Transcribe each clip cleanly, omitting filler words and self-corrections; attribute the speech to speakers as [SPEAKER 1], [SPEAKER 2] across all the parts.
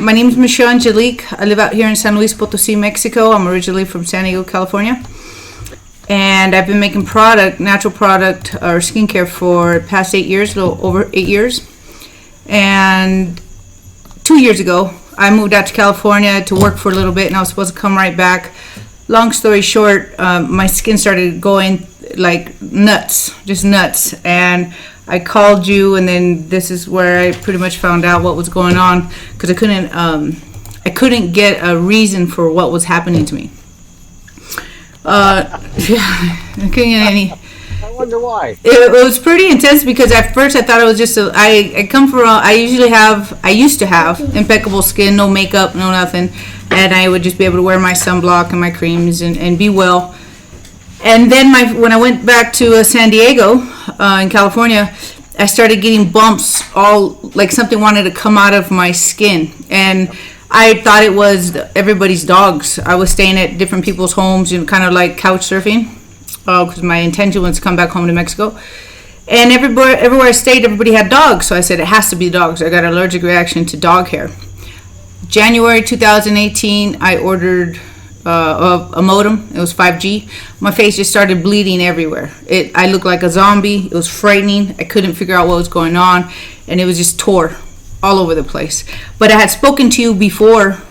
[SPEAKER 1] my name is Michelle Angelic. I live out here in San Luis Potosí, Mexico. I'm originally from San Diego, California. And I've been making natural product or skincare for the past 8 years, a little over 8 years. And 2 years ago, I moved out to California to work for a little bit, and I was supposed to come right back. Long story short, my skin started going like nuts, just nuts. And I called you, and then this is where I pretty much found out what was going on, because I couldn't get a reason for what was happening to me. Yeah, I couldn't get any.
[SPEAKER 2] I wonder why.
[SPEAKER 1] It was pretty intense, because at first I thought it was just I used to have impeccable skin, no makeup, no nothing, and I would just be able to wear my sunblock and my creams and be well. And then when I went back to San Diego in California, I started getting bumps, all like something wanted to come out of my skin, and I thought it was everybody's dogs. I was staying at different people's homes, kind of like couch surfing, because my intention was to come back home to Mexico. And everywhere I stayed, everybody had dogs, so I said it has to be dogs. I got an allergic reaction to dog hair. January 2018, I ordered a modem. It was 5G. My face just started bleeding everywhere. I looked like a zombie. It was frightening. I couldn't figure out what was going on, and it was just tore all over the place. But I had spoken to you before.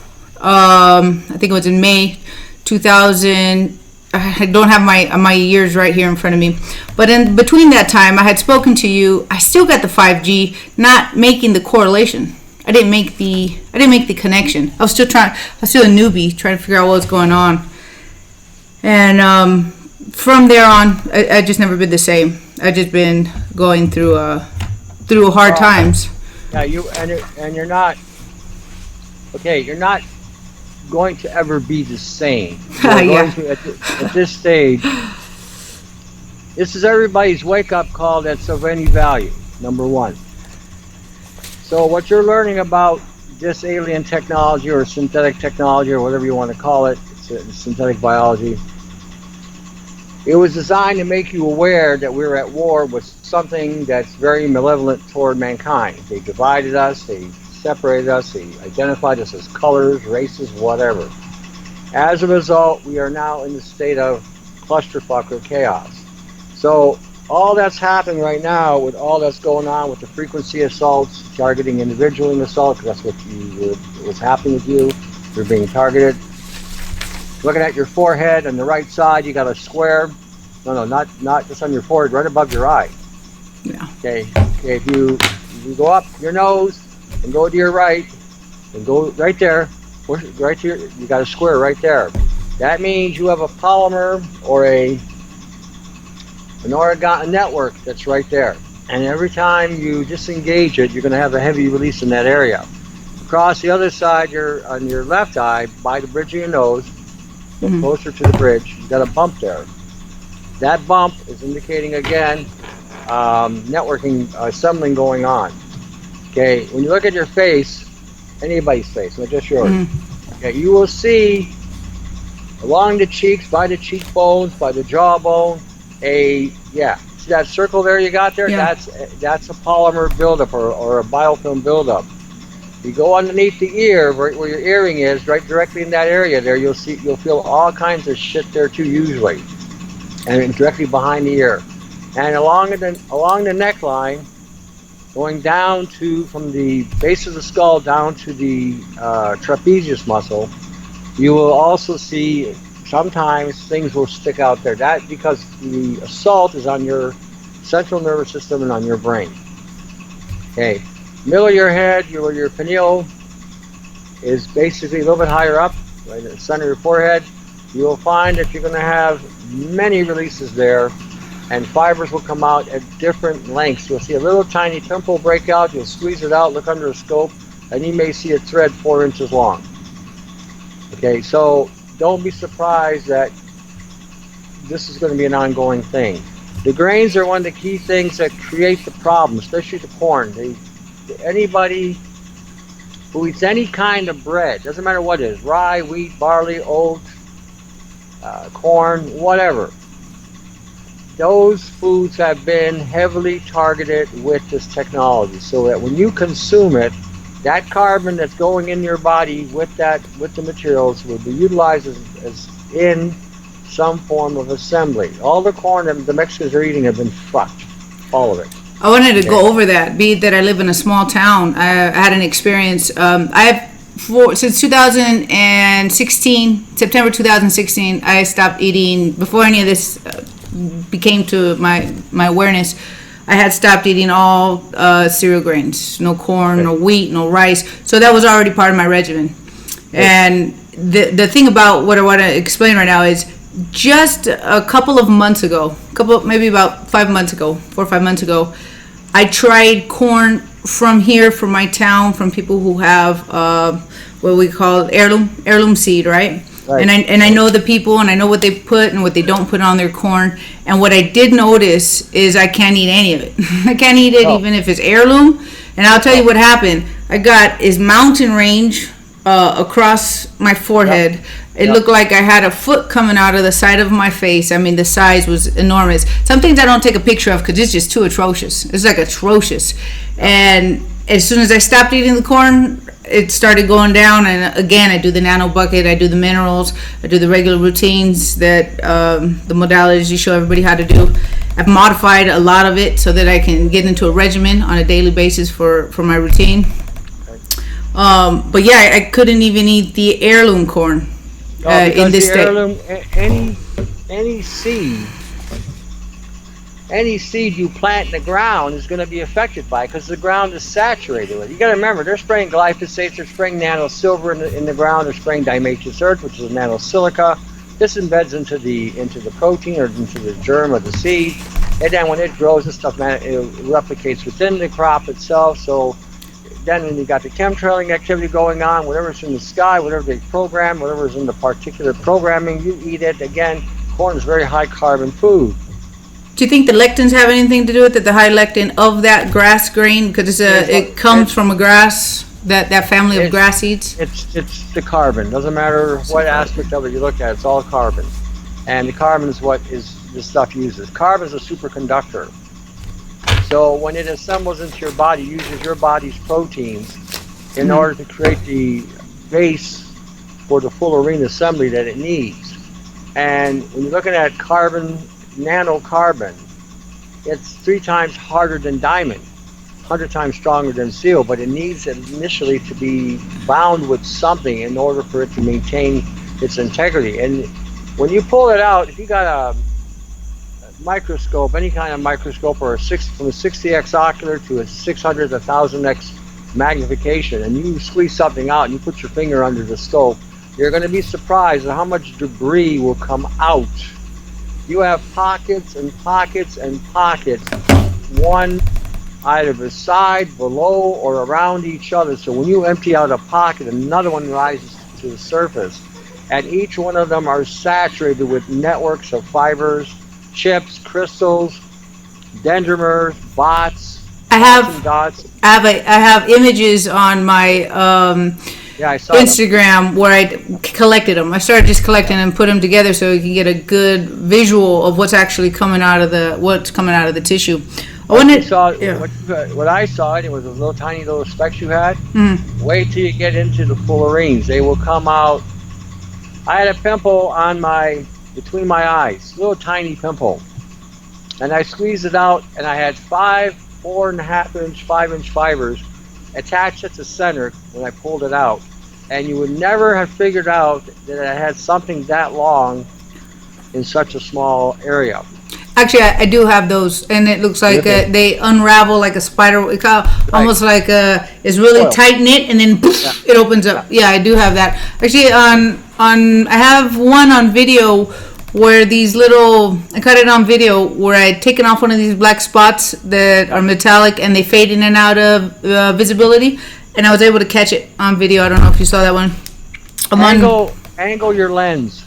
[SPEAKER 1] I think it was in May 2000. I don't have my years right here in front of me, but in between that time, I had spoken to you. I still got the 5G, not making the correlation. I didn't make the connection. I was still a newbie trying to figure out what was going on. And from there on, I just never been the same. I just been going through hard times.
[SPEAKER 2] Yeah, you're not okay. You're not going to ever be the same.
[SPEAKER 1] Yeah.
[SPEAKER 2] At this stage, this is everybody's wake-up call that's of any value. Number one. So what you're learning about this alien technology or synthetic technology or whatever you want to call it, it's synthetic biology. It was designed to make you aware that we're at war with something that's very malevolent toward mankind. They divided us, they separated us, they identified us as colors, races, whatever. As a result, we are now in the state of clusterfuck or chaos. So all that's happening right now with all that's going on with the frequency assaults, targeting individual assault, because that's what's happening with you. You're being targeted. Looking at your forehead on the right side, you got a square. No, not just on your forehead, right above your eye.
[SPEAKER 1] Yeah.
[SPEAKER 2] Okay. If you go up your nose and go to your right and go right there, push it right here, you got a square right there. That means you have a polymer or an organoid network that's right there. And every time you disengage it, you're going to have a heavy release in that area. Across the other side, on your left eye, by the bridge of your nose, get closer to the bridge, you've got a bump there. That bump is indicating again networking, assembling going on. Okay, when you look at your face, anybody's face, not just yours, okay, you will see along the cheeks, by the cheekbones, by the jawbone, see that circle there you got there?
[SPEAKER 1] Yeah.
[SPEAKER 2] That's a polymer buildup or a biofilm buildup. You go underneath the ear, right where your earring is, right directly in that area there, you'll feel all kinds of shit there too usually, and directly behind the ear, and along the neckline, going down from the base of the skull down to the trapezius muscle, you will also see sometimes things will stick out there. That because the assault is on your central nervous system and on your brain. Okay. Middle of your head, your pineal is basically a little bit higher up, right in the center of your forehead. You will find that you're going to have many releases there, and fibers will come out at different lengths. You'll see a little tiny temporal breakout. You'll squeeze it out, look under a scope, and you may see a thread 4 inches long. Okay, so don't be surprised that this is going to be an ongoing thing. The grains are one of the key things that create the problem, especially the corn. Anybody who eats any kind of bread, doesn't matter what it is, rye, wheat, barley, oat, corn, whatever, those foods have been heavily targeted with this technology, so that when you consume it, That carbon that's going in your body with the materials will be utilized as in some form of assembly. All the corn that the Mexicans are eating have been fucked, all of it.
[SPEAKER 1] I wanted to go over that. Be it that I live in a small town, I had an experience. Since 2016, September 2016, I stopped eating. Before any of this became to my awareness, I had stopped eating all cereal grains. No corn, no wheat, no rice. So that was already part of my regimen. And the thing about what I want to explain right now is just a couple of months ago, maybe about 5 months ago, 4 or 5 months ago, I tried corn from here, from my town, from people who have what we call heirloom seed, right?
[SPEAKER 2] Right.
[SPEAKER 1] And I know the people, and I know what they put and what they don't put on their corn. And what I did notice is I can't eat any of it. I can't eat it even if it's heirloom. And I'll tell you what happened. I got is mountain range across my forehead. Yep. It looked like I had a foot coming out of the side of my face. I mean, the size was enormous. Some things I don't take a picture of because it's just too atrocious. It's like atrocious. And as soon as I stopped eating the corn, it started going down. And again, I do the nano bucket. I do the minerals. I do the regular routines that the modalities you show everybody how to do. I've modified a lot of it so that I can get into a regimen on a daily basis for my routine. But yeah, I couldn't even eat the heirloom corn in this state.
[SPEAKER 2] Heirloom, any seed you plant in the ground is going to be affected by it because the ground is saturated with it. You got to remember, they're spraying glyphosate, they're spraying nano silver in the ground, they're spraying dimaceous earth, which is a nano silica. This embeds into the protein or into the germ of the seed, and then when it grows, this stuff it replicates within the crop itself. So then when you got the chemtrailing activity going on, whatever's in the sky, whatever they program, whatever's in the particular programming, you eat it. Again, corn is very high carbon food.
[SPEAKER 1] Do you think the lectins have anything to do with it? The high lectin of that grass grain, because it comes from a grass, that family of grass seeds.
[SPEAKER 2] It's the carbon. Doesn't matter what aspect of it you look at. It's all carbon, and the carbon is what the stuff uses. Carbon is a superconductor. So when it assembles into your body, it uses your body's proteins in order to create the base for the full arena assembly that it needs. And when you're looking at carbon, nanocarbon, it's 3 times harder than diamond, 100 times stronger than steel, but it needs initially to be bound with something in order for it to maintain its integrity. And when you pull it out, if you got a microscope, any kind of microscope, or from a 60x ocular to a 600, 1000x magnification, and you squeeze something out and you put your finger under the scope, you're going to be surprised at how much debris will come out. You have pockets and pockets and pockets, one either beside, below, or around each other. So when you empty out a pocket, another one rises to the surface, and each one of them are saturated with networks of fibers, chips, crystals, dendrimers, bots.
[SPEAKER 1] I have images on my Instagram where I collected them. I started just collecting them and put them together so you can get a good visual of what's actually coming out of the tissue.
[SPEAKER 2] What I saw, it was those little specks you had. Wait till you get into the fullerenes. They will come out. I had a pimple on between my eyes, little tiny pimple, and I squeezed it out, and I had 4.5-inch, 5-inch fibers attached at the center when I pulled it out, and you would never have figured out that I had something that long in such a small area.
[SPEAKER 1] Actually, I do have those, and it looks like they unravel like a spider, almost like it's really tight knit, and then poof, it opens up. Yeah, I do have that. Actually, I have one on video where I cut it on video where I had taken off one of these black spots that are metallic and they fade in and out of visibility, and I was able to catch it on video. I don't know if you saw that one.
[SPEAKER 2] Angle your lens.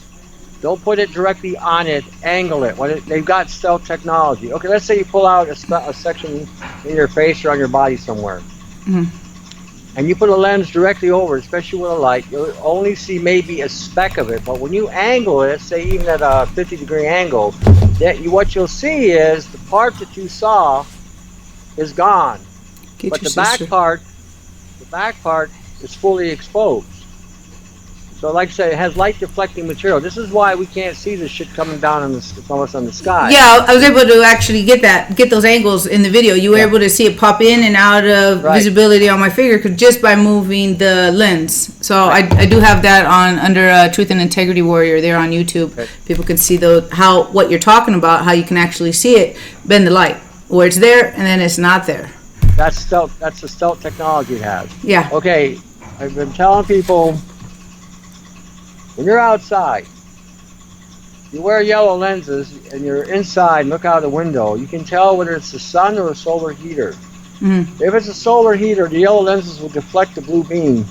[SPEAKER 2] Don't put it directly on it. Angle it. They've got stealth technology. Okay, let's say you pull out a section in your face or on your body somewhere, and you put a lens directly over, especially with a light. You'll only see maybe a speck of it. But when you angle it, say even at a 50-degree angle, what you'll see is the part that you saw is gone. But the back part is fully exposed. So like I said, it has light deflecting material. This is why we can't see this shit coming down from us on the sky.
[SPEAKER 1] Yeah, I was able to actually get those angles in the video. You were able to see it pop in and out of visibility on my finger just by moving the lens. So I do have that on under Truth and Integrity Warrior there on YouTube. Okay. People can see what you're talking about, how you can actually see it bend the light, where it's there and then it's not there.
[SPEAKER 2] That's stealth. That's the stealth technology it has.
[SPEAKER 1] Yeah.
[SPEAKER 2] Okay, I've been telling people, when you're outside, you wear yellow lenses and you're inside and look out the window, you can tell whether it's the sun or a solar heater. Mm-hmm. If it's a solar heater, the yellow lenses will deflect the blue beam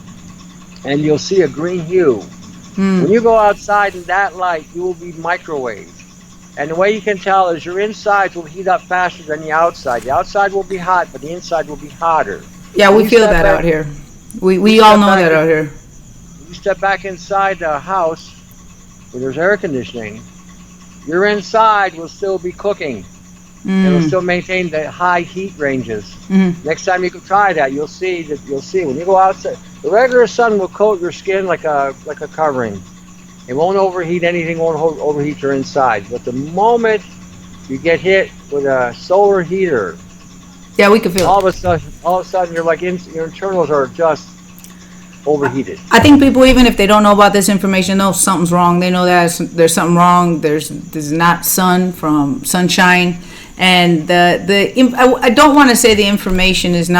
[SPEAKER 2] and you'll see a green hue. Mm. When you go outside in that light, you will be microwaved. And the way you can tell is your insides will heat up faster than the outside. The outside will be hot, but the inside will be hotter.
[SPEAKER 1] Yeah, we feel that out here. We all know that out here.
[SPEAKER 2] You step back inside the house where there's air conditioning, your inside will still be cooking. It'll still maintain the high heat ranges. Mm-hmm. Next time you can try that, you'll see when you go outside, the regular sun will coat your skin like a covering. It won't overheat anything, won't overheat your inside. But the moment you get hit with a solar heater,
[SPEAKER 1] yeah, we can feel
[SPEAKER 2] all of a sudden you're like your internals are just overheated.
[SPEAKER 1] I think people, even if they don't know about this information, know something's wrong. They know that there's something wrong. There's not sun from sunshine, and I don't want to say the information's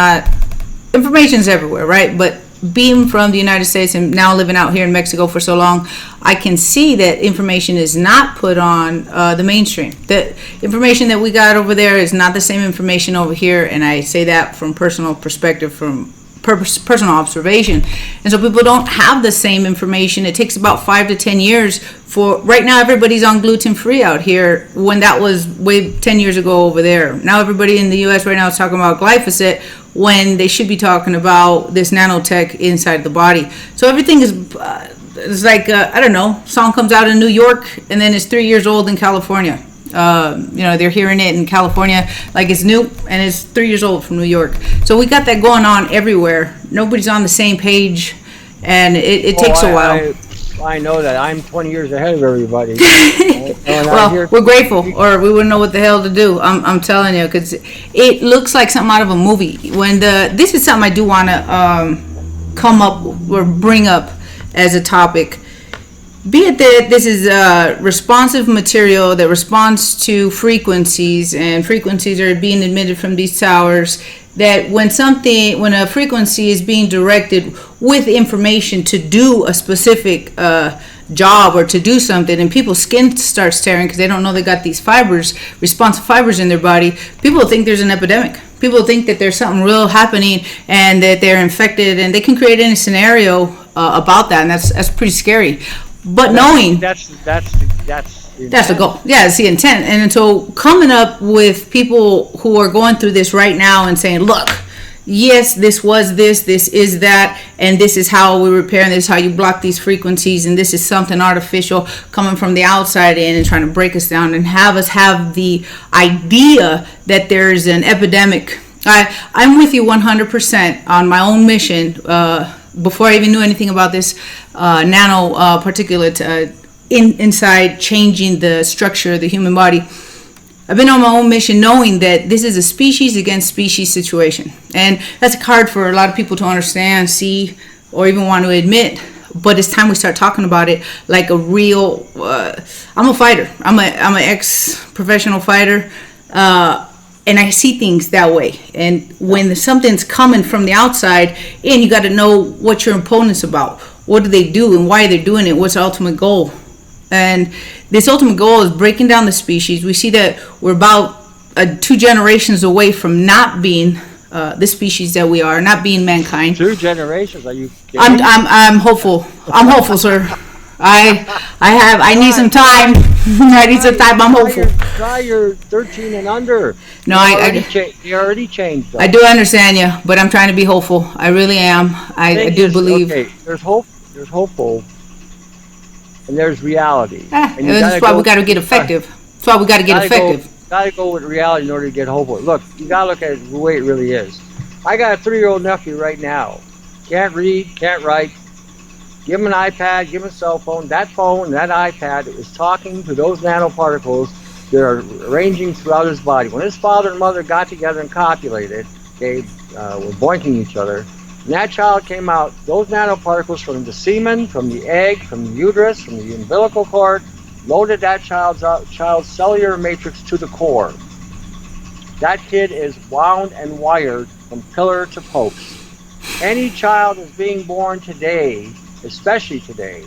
[SPEAKER 1] everywhere, right? But being from the United States and now living out here in Mexico for so long, I can see that information is not put on the mainstream. The information that we got over there is not the same information over here, and I say that from personal perspective, from personal observation. And so people don't have the same information. It takes about 5 to 10 years for, right now everybody's on gluten free out here, when that was way 10 years ago over there. Now everybody in the US right now is talking about glyphosate when they should be talking about this nanotech inside the body. So everything is it's like I don't know, song comes out in New York and then it's 3 years old in California. They're hearing it in California like it's new, and it's 3 years old from New York. So we got that going on everywhere. Nobody's on the same page, and it takes a while.
[SPEAKER 2] I know that. I'm 20 years ahead of everybody.
[SPEAKER 1] Well, we're grateful, or we wouldn't know what the hell to do. I'm telling you, because it looks like something out of a movie. This is something I do want to come up or bring up as a topic. Be it that this is responsive material that responds to frequencies, and frequencies are being emitted from these towers, that when a frequency is being directed with information to do a specific job or to do something, and people's skin starts tearing because they don't know they got these fibers, responsive fibers in their body, people think there's an epidemic. People think that there's something real happening and that they're infected, and they can create any scenario about that, and that's pretty scary. But knowing that's the goal. Yeah, it's the intent. And so coming up with people who are going through this right now and saying, look, yes, this was this is that, and this is how we repair, and this is how you block these frequencies, and this is something artificial coming from the outside in and trying to break us down and have us have the idea that there's an epidemic. I'm with you 100% on my own mission. Before I even knew anything about this nano particulate inside changing the structure of the human body, I've been on my own mission knowing that this is a species against species situation. And that's hard for a lot of people to understand, see, or even want to admit. But it's time we start talking about it like a real, I'm a fighter. I'm an ex-professional fighter. And I see things that way. And when something's coming from the outside in, you got to know what your opponent's about. What do they do and why they're doing it? What's the ultimate goal? And this ultimate goal is breaking down the species. We see that we're about 2 generations away from not being the species that we are, not being mankind.
[SPEAKER 2] 2 generations? Are you kidding?
[SPEAKER 1] I'm hopeful. I'm hopeful, sir. I need some time. I need some time. I'm hopeful.
[SPEAKER 2] Try your 13 and under.
[SPEAKER 1] No,
[SPEAKER 2] you already changed. Though.
[SPEAKER 1] I do understand you, but I'm trying to be hopeful. I really am. I do believe.
[SPEAKER 2] Okay, there's hope. There's hopeful, and there's reality.
[SPEAKER 1] And that's why we got to get effective. That's why we got to get effective.
[SPEAKER 2] Got to go with reality in order to get hopeful. Look, you got to look at the way it really is. I got a 3-year-old nephew right now. can't read, can't write. Give them an iPad, give them a cell phone. That phone, that iPad is talking to those nanoparticles that are arranging throughout his body. When his father and mother got together and copulated, they were boinking each other. And that child came out, those nanoparticles from the semen, from the egg, from the uterus, from the umbilical cord, loaded that child's cellular matrix to the core. That kid is wound and wired from pillar to post. Any child that's being born today, especially today,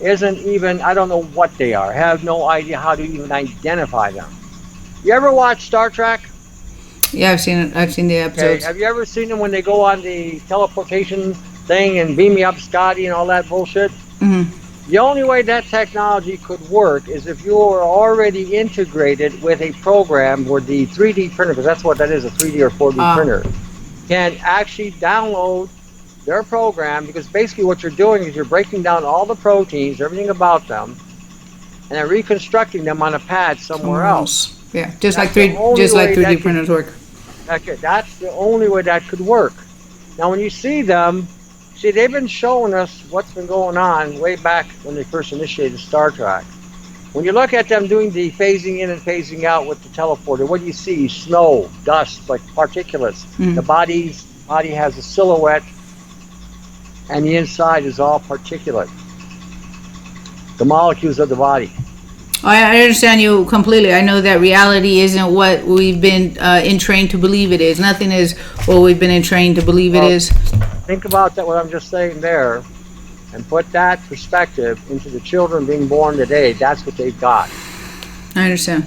[SPEAKER 2] isn't even, I don't know what they are. I have no idea how to even identify them. You ever watch Star Trek?
[SPEAKER 1] Yeah, I've seen it. I've seen the episodes.
[SPEAKER 2] Okay. Have you ever seen them when they go on the teleportation thing and beam me up Scotty and all that bullshit? The only way that technology could work is if you were already integrated with a program where the 3D printer, because that's what that is, a 3D or 4D printer, can actually download their program, because basically what you're doing is you're breaking down all the proteins, everything about them, and then reconstructing them on a pad somewhere else.
[SPEAKER 1] Yeah, just like 3D printers work.
[SPEAKER 2] That's the only way that could work. Now, when you see them, they've been showing us what's been going on way back when they first initiated Star Trek. When you look at them doing the phasing in and phasing out with the teleporter, what do you see? Snow, dust, like particulates. The body has a silhouette, and the inside is all particulate. The molecules of the body.
[SPEAKER 1] I understand you completely. I know that reality isn't what we've been entrained to believe it is. Nothing is what we've been entrained to believe it is.
[SPEAKER 2] Think about that, what I'm just saying there, and put that perspective into the children being born today. That's what they've got.
[SPEAKER 1] I understand.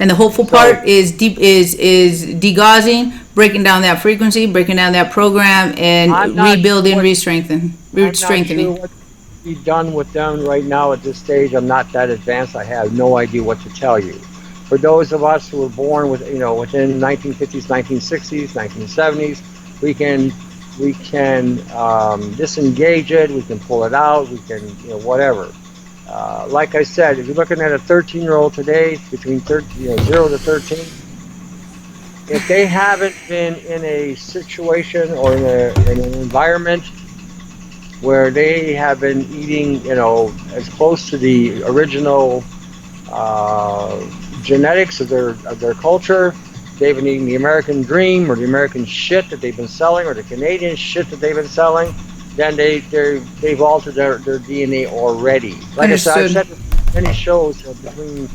[SPEAKER 1] And the hopeful part is degaussing, breaking down that frequency, breaking down that program, and rebuilding, re-strengthening.
[SPEAKER 2] I'm not sure what be done with them right now at this stage. I'm not that advanced. I have no idea what to tell you. For those of us who were born with, within 1950s, 1960s, 1970s, we can disengage it. We can pull it out. We can, whatever. Like I said, if you're looking at a 13-year-old today, between 0 to 13, if they haven't been in a situation or in an environment where they have been eating, as close to the original genetics of their culture, they've been eating the American dream or the American shit that they've been selling or the Canadian shit that they've been selling, then they've altered their DNA already. Like I said, I've said many shows between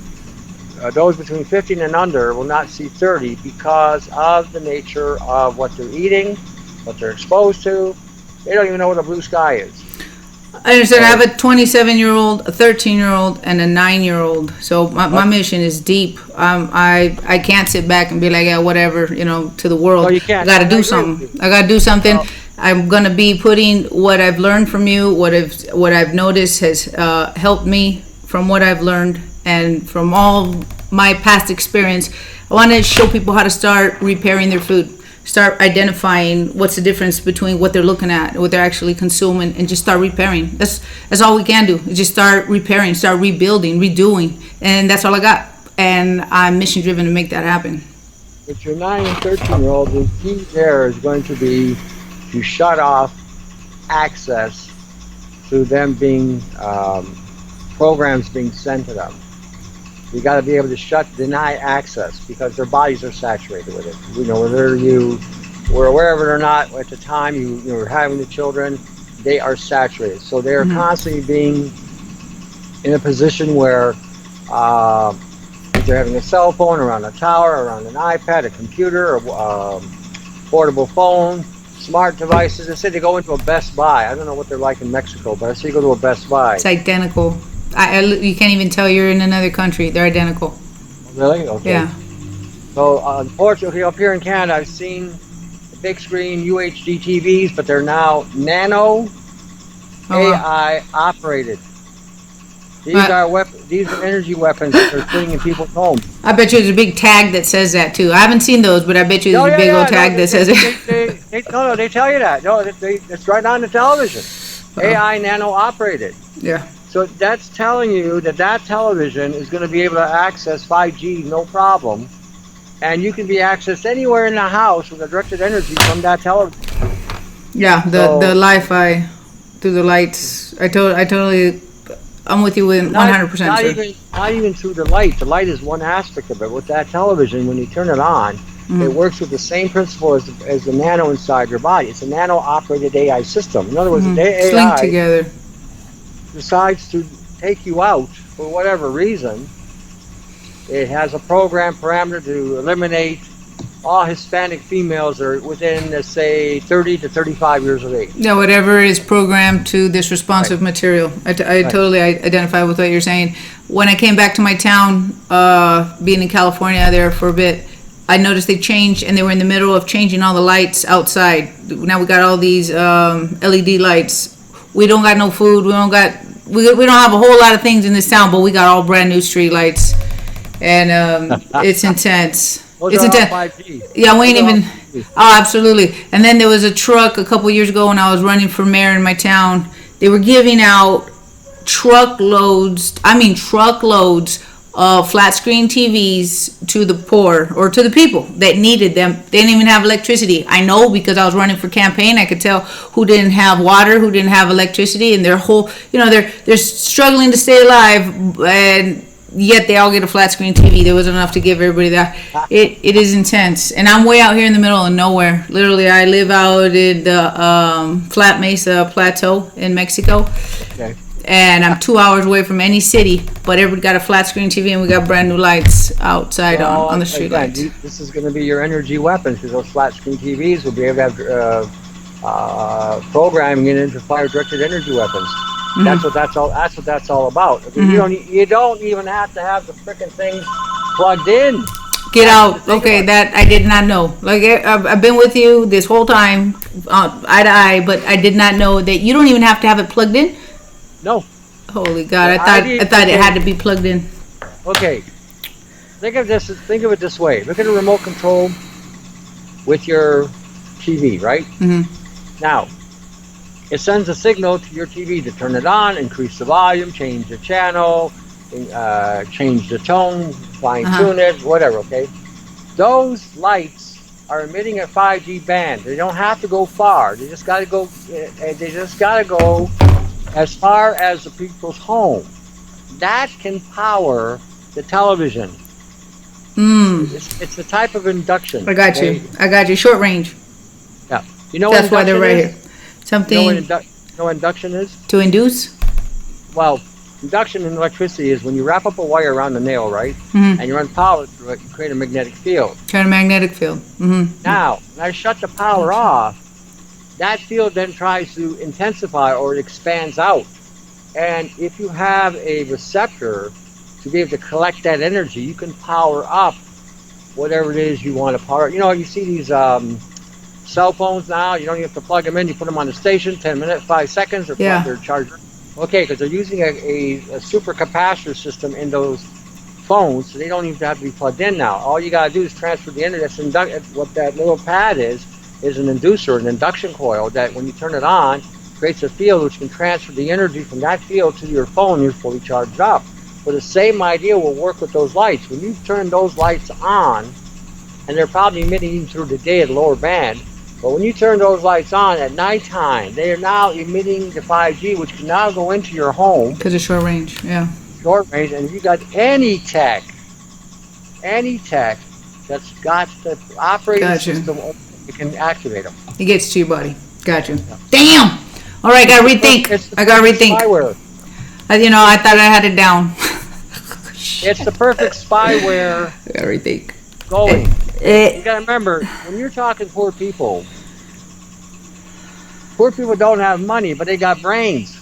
[SPEAKER 2] those between 15 and under will not see 30 because of the nature of what they're eating, what they're exposed to. They don't even know what a blue sky is.
[SPEAKER 1] I understand. I have a 27-year-old, a 13-year-old, and a 9-year-old. So my mission is deep. I can't sit back and be like, yeah, whatever, to the world.
[SPEAKER 2] No, you can't.
[SPEAKER 1] I got to do something. I got to do something. No. I'm going to be putting what I've learned from you, what I've noticed has helped me from what I've learned and from all my past experience. I want to show people how to start repairing their food. Start identifying what's the difference between what they're looking at, what they're actually consuming, and just start repairing. That's all we can do. Just start repairing, start rebuilding, redoing, and that's all I got. And I'm mission driven to make that happen.
[SPEAKER 2] With your 9 and 13-year-old, the key there is going to be to shut off access to them being programs being sent to them. You got to be able to deny access because their bodies are saturated with it. Whether you were aware of it or not, at the time you were having the children, they are saturated. So they are constantly being in a position where if they're having a cell phone around a tower, around an iPad, a computer, a portable phone, smart devices. I said they go into a Best Buy. I don't know what they're like in Mexico, but I say you go to a Best Buy.
[SPEAKER 1] It's identical. You can't even tell you're in another country. They're identical.
[SPEAKER 2] Really? Okay.
[SPEAKER 1] Yeah.
[SPEAKER 2] So unfortunately, up here in Canada, I've seen the big screen UHD TVs, but they're now nano AI operated. These are energy weapons that they're putting in people's homes.
[SPEAKER 1] I bet you there's a big tag that says that too. I haven't seen those, but I bet you there's a big old tag that says it.
[SPEAKER 2] They tell you that. No, it's right on the television. AI nano operated.
[SPEAKER 1] Yeah.
[SPEAKER 2] So that's telling you that television is going to be able to access 5G no problem, and you can be accessed anywhere in the house with a directed energy from that television.
[SPEAKER 1] Yeah, the Li-Fi through the lights. I totally, I'm with you with 100%, sir.
[SPEAKER 2] Not even through the light. The light is one aspect of it. With that television, when you turn it on, it works with the same principle as the nano inside your body. It's a nano operated AI system. In other words, the
[SPEAKER 1] It's linked
[SPEAKER 2] AI
[SPEAKER 1] together.
[SPEAKER 2] decides to take you out for whatever reason. It has a program parameter to eliminate all Hispanic females that are within, let's say, 30 to 35 years of age.
[SPEAKER 1] Yeah, whatever is programmed to this responsive
[SPEAKER 2] Right.
[SPEAKER 1] material. I
[SPEAKER 2] Right.
[SPEAKER 1] totally identify with what you're saying. When I came back to my town, being in California there for a bit, I noticed they changed, and they were in the middle of changing all the lights outside. Now we got all these LED lights. We don't got no food. We don't have a whole lot of things in this town, but we got all brand new street lights, and it's intense.
[SPEAKER 2] Those
[SPEAKER 1] It's
[SPEAKER 2] are all
[SPEAKER 1] intense.
[SPEAKER 2] 5G.
[SPEAKER 1] Yeah, we ain't
[SPEAKER 2] Those are all
[SPEAKER 1] even.
[SPEAKER 2] 5G.
[SPEAKER 1] Oh, absolutely. And then there was a truck a couple years ago when I was running for mayor in my town. They were giving out truckloads of flat screen TVs to the poor or to the people that needed them. They didn't even have electricity. I know because I was running for campaign. I could tell who didn't have water, who didn't have electricity, and their whole, they're struggling to stay alive, and yet they all get a flat screen TV. There wasn't enough to give everybody that. It is intense, and I'm way out here in the middle of nowhere. Literally, I live out in the Flat Mesa Plateau in Mexico.
[SPEAKER 2] Okay.
[SPEAKER 1] And I'm 2 hours away from any city, but everybody got a flat screen TV, and we got brand new lights outside on the street
[SPEAKER 2] again,
[SPEAKER 1] lights.
[SPEAKER 2] This is going to be your energy weapon, because those flat screen TVs will be able to have programming it into fire directed energy weapons. That's what that's all about. You don't even have to have the freaking thing plugged in.
[SPEAKER 1] Get out. Okay, that I did not know. Like, I've been with you this whole time, eye to eye, but I did not know that you don't even have to have it plugged in.
[SPEAKER 2] No.
[SPEAKER 1] Holy God! I thought it had to be plugged in.
[SPEAKER 2] Okay. Think of it this way. Look at a remote control with your TV, right? Now, it sends a signal to your TV to turn it on, increase the volume, change the channel, change the tone, fine tune it, whatever. Okay. Those lights are emitting a 5G band. They don't have to go far. They just got to go. As far as the people's home. That can power the television. It's a type of induction.
[SPEAKER 1] I got you. I got you. Short range.
[SPEAKER 2] Yeah. You know
[SPEAKER 1] That's
[SPEAKER 2] what
[SPEAKER 1] why they're right here. Something
[SPEAKER 2] you know what induction is?
[SPEAKER 1] to induce.
[SPEAKER 2] Well, induction in electricity is when you wrap up a wire around the nail, right? And you run power through it, you create a magnetic field.
[SPEAKER 1] Turn a magnetic field.
[SPEAKER 2] Now, when I shut the power off, that field then tries to intensify, or it expands out. And if you have a receptor to be able to collect that energy, you can power up whatever it is you want to power. You see these cell phones now, you don't even have to plug them in. You put them on the station, 10 minutes, 5 seconds, or plug their charger. Okay, because they're using a super capacitor system in those phones, so they don't even have to be plugged in now. All you got to do is transfer the energy. What that little pad is an inducer, an induction coil, that when you turn it on, creates a field which can transfer the energy from that field to your phone. You're fully charged up. But the same idea will work with those lights. When you turn those lights on, and they're probably emitting through the day at a lower band, but when you turn those lights on at nighttime, they are now emitting the 5G, which can now go into your home.
[SPEAKER 1] Because of short range, yeah.
[SPEAKER 2] Short range, and if you got any tech that's got the operating system, you can activate them.
[SPEAKER 1] It gets to your body. Got you. Damn! All right, gotta rethink. I gotta rethink.
[SPEAKER 2] Spyware.
[SPEAKER 1] I thought I had it down.
[SPEAKER 2] It's the perfect spyware.
[SPEAKER 1] I gotta rethink.
[SPEAKER 2] Going. You gotta remember, when you're talking poor people don't have money, but they got brains.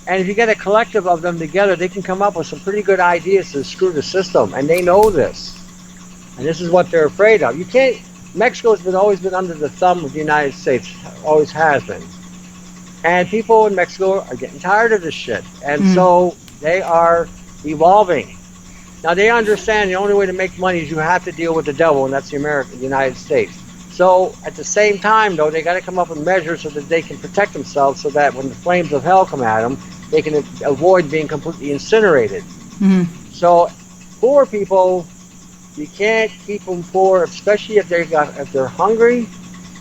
[SPEAKER 2] And if you get a collective of them together, they can come up with some pretty good ideas to screw the system, and they know this. And this is what they're afraid of. Mexico has always been under the thumb of the United States, always has been. And people in Mexico are getting tired of this shit. And so they are evolving. Now they understand the only way to make money is you have to deal with the devil, and that's the United States. So at the same time, though, they got to come up with measures so that they can protect themselves, so that when the flames of hell come at them, they can avoid being completely incinerated. So poor people, you can't keep them poor, especially if they're hungry,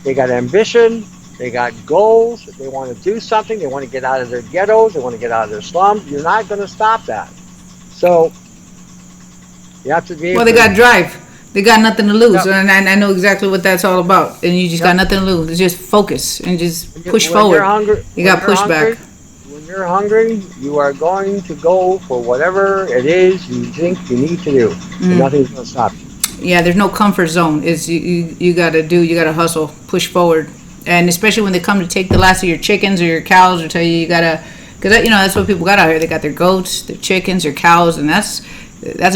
[SPEAKER 2] they got ambition, They got goals. They want to do something. They want to get out of their ghettos. They want to get out of their slums. You're not going to stop that. So you have to be able
[SPEAKER 1] Well, they
[SPEAKER 2] to.
[SPEAKER 1] got drive. They got nothing to lose,
[SPEAKER 2] Yep.
[SPEAKER 1] and I know exactly what that's all about. And you just got nothing to lose. It's just focus and just push forward. You got pushback.
[SPEAKER 2] When you're hungry, you are going to go for whatever it is you think you need to do. And nothing's going to stop you.
[SPEAKER 1] Yeah, there's no comfort zone. It's you got to hustle, push forward, and especially when they come to take the last of your chickens or your cows, or tell you got to, because that's what people got out here. They got their goats, their chickens, their cows, and that's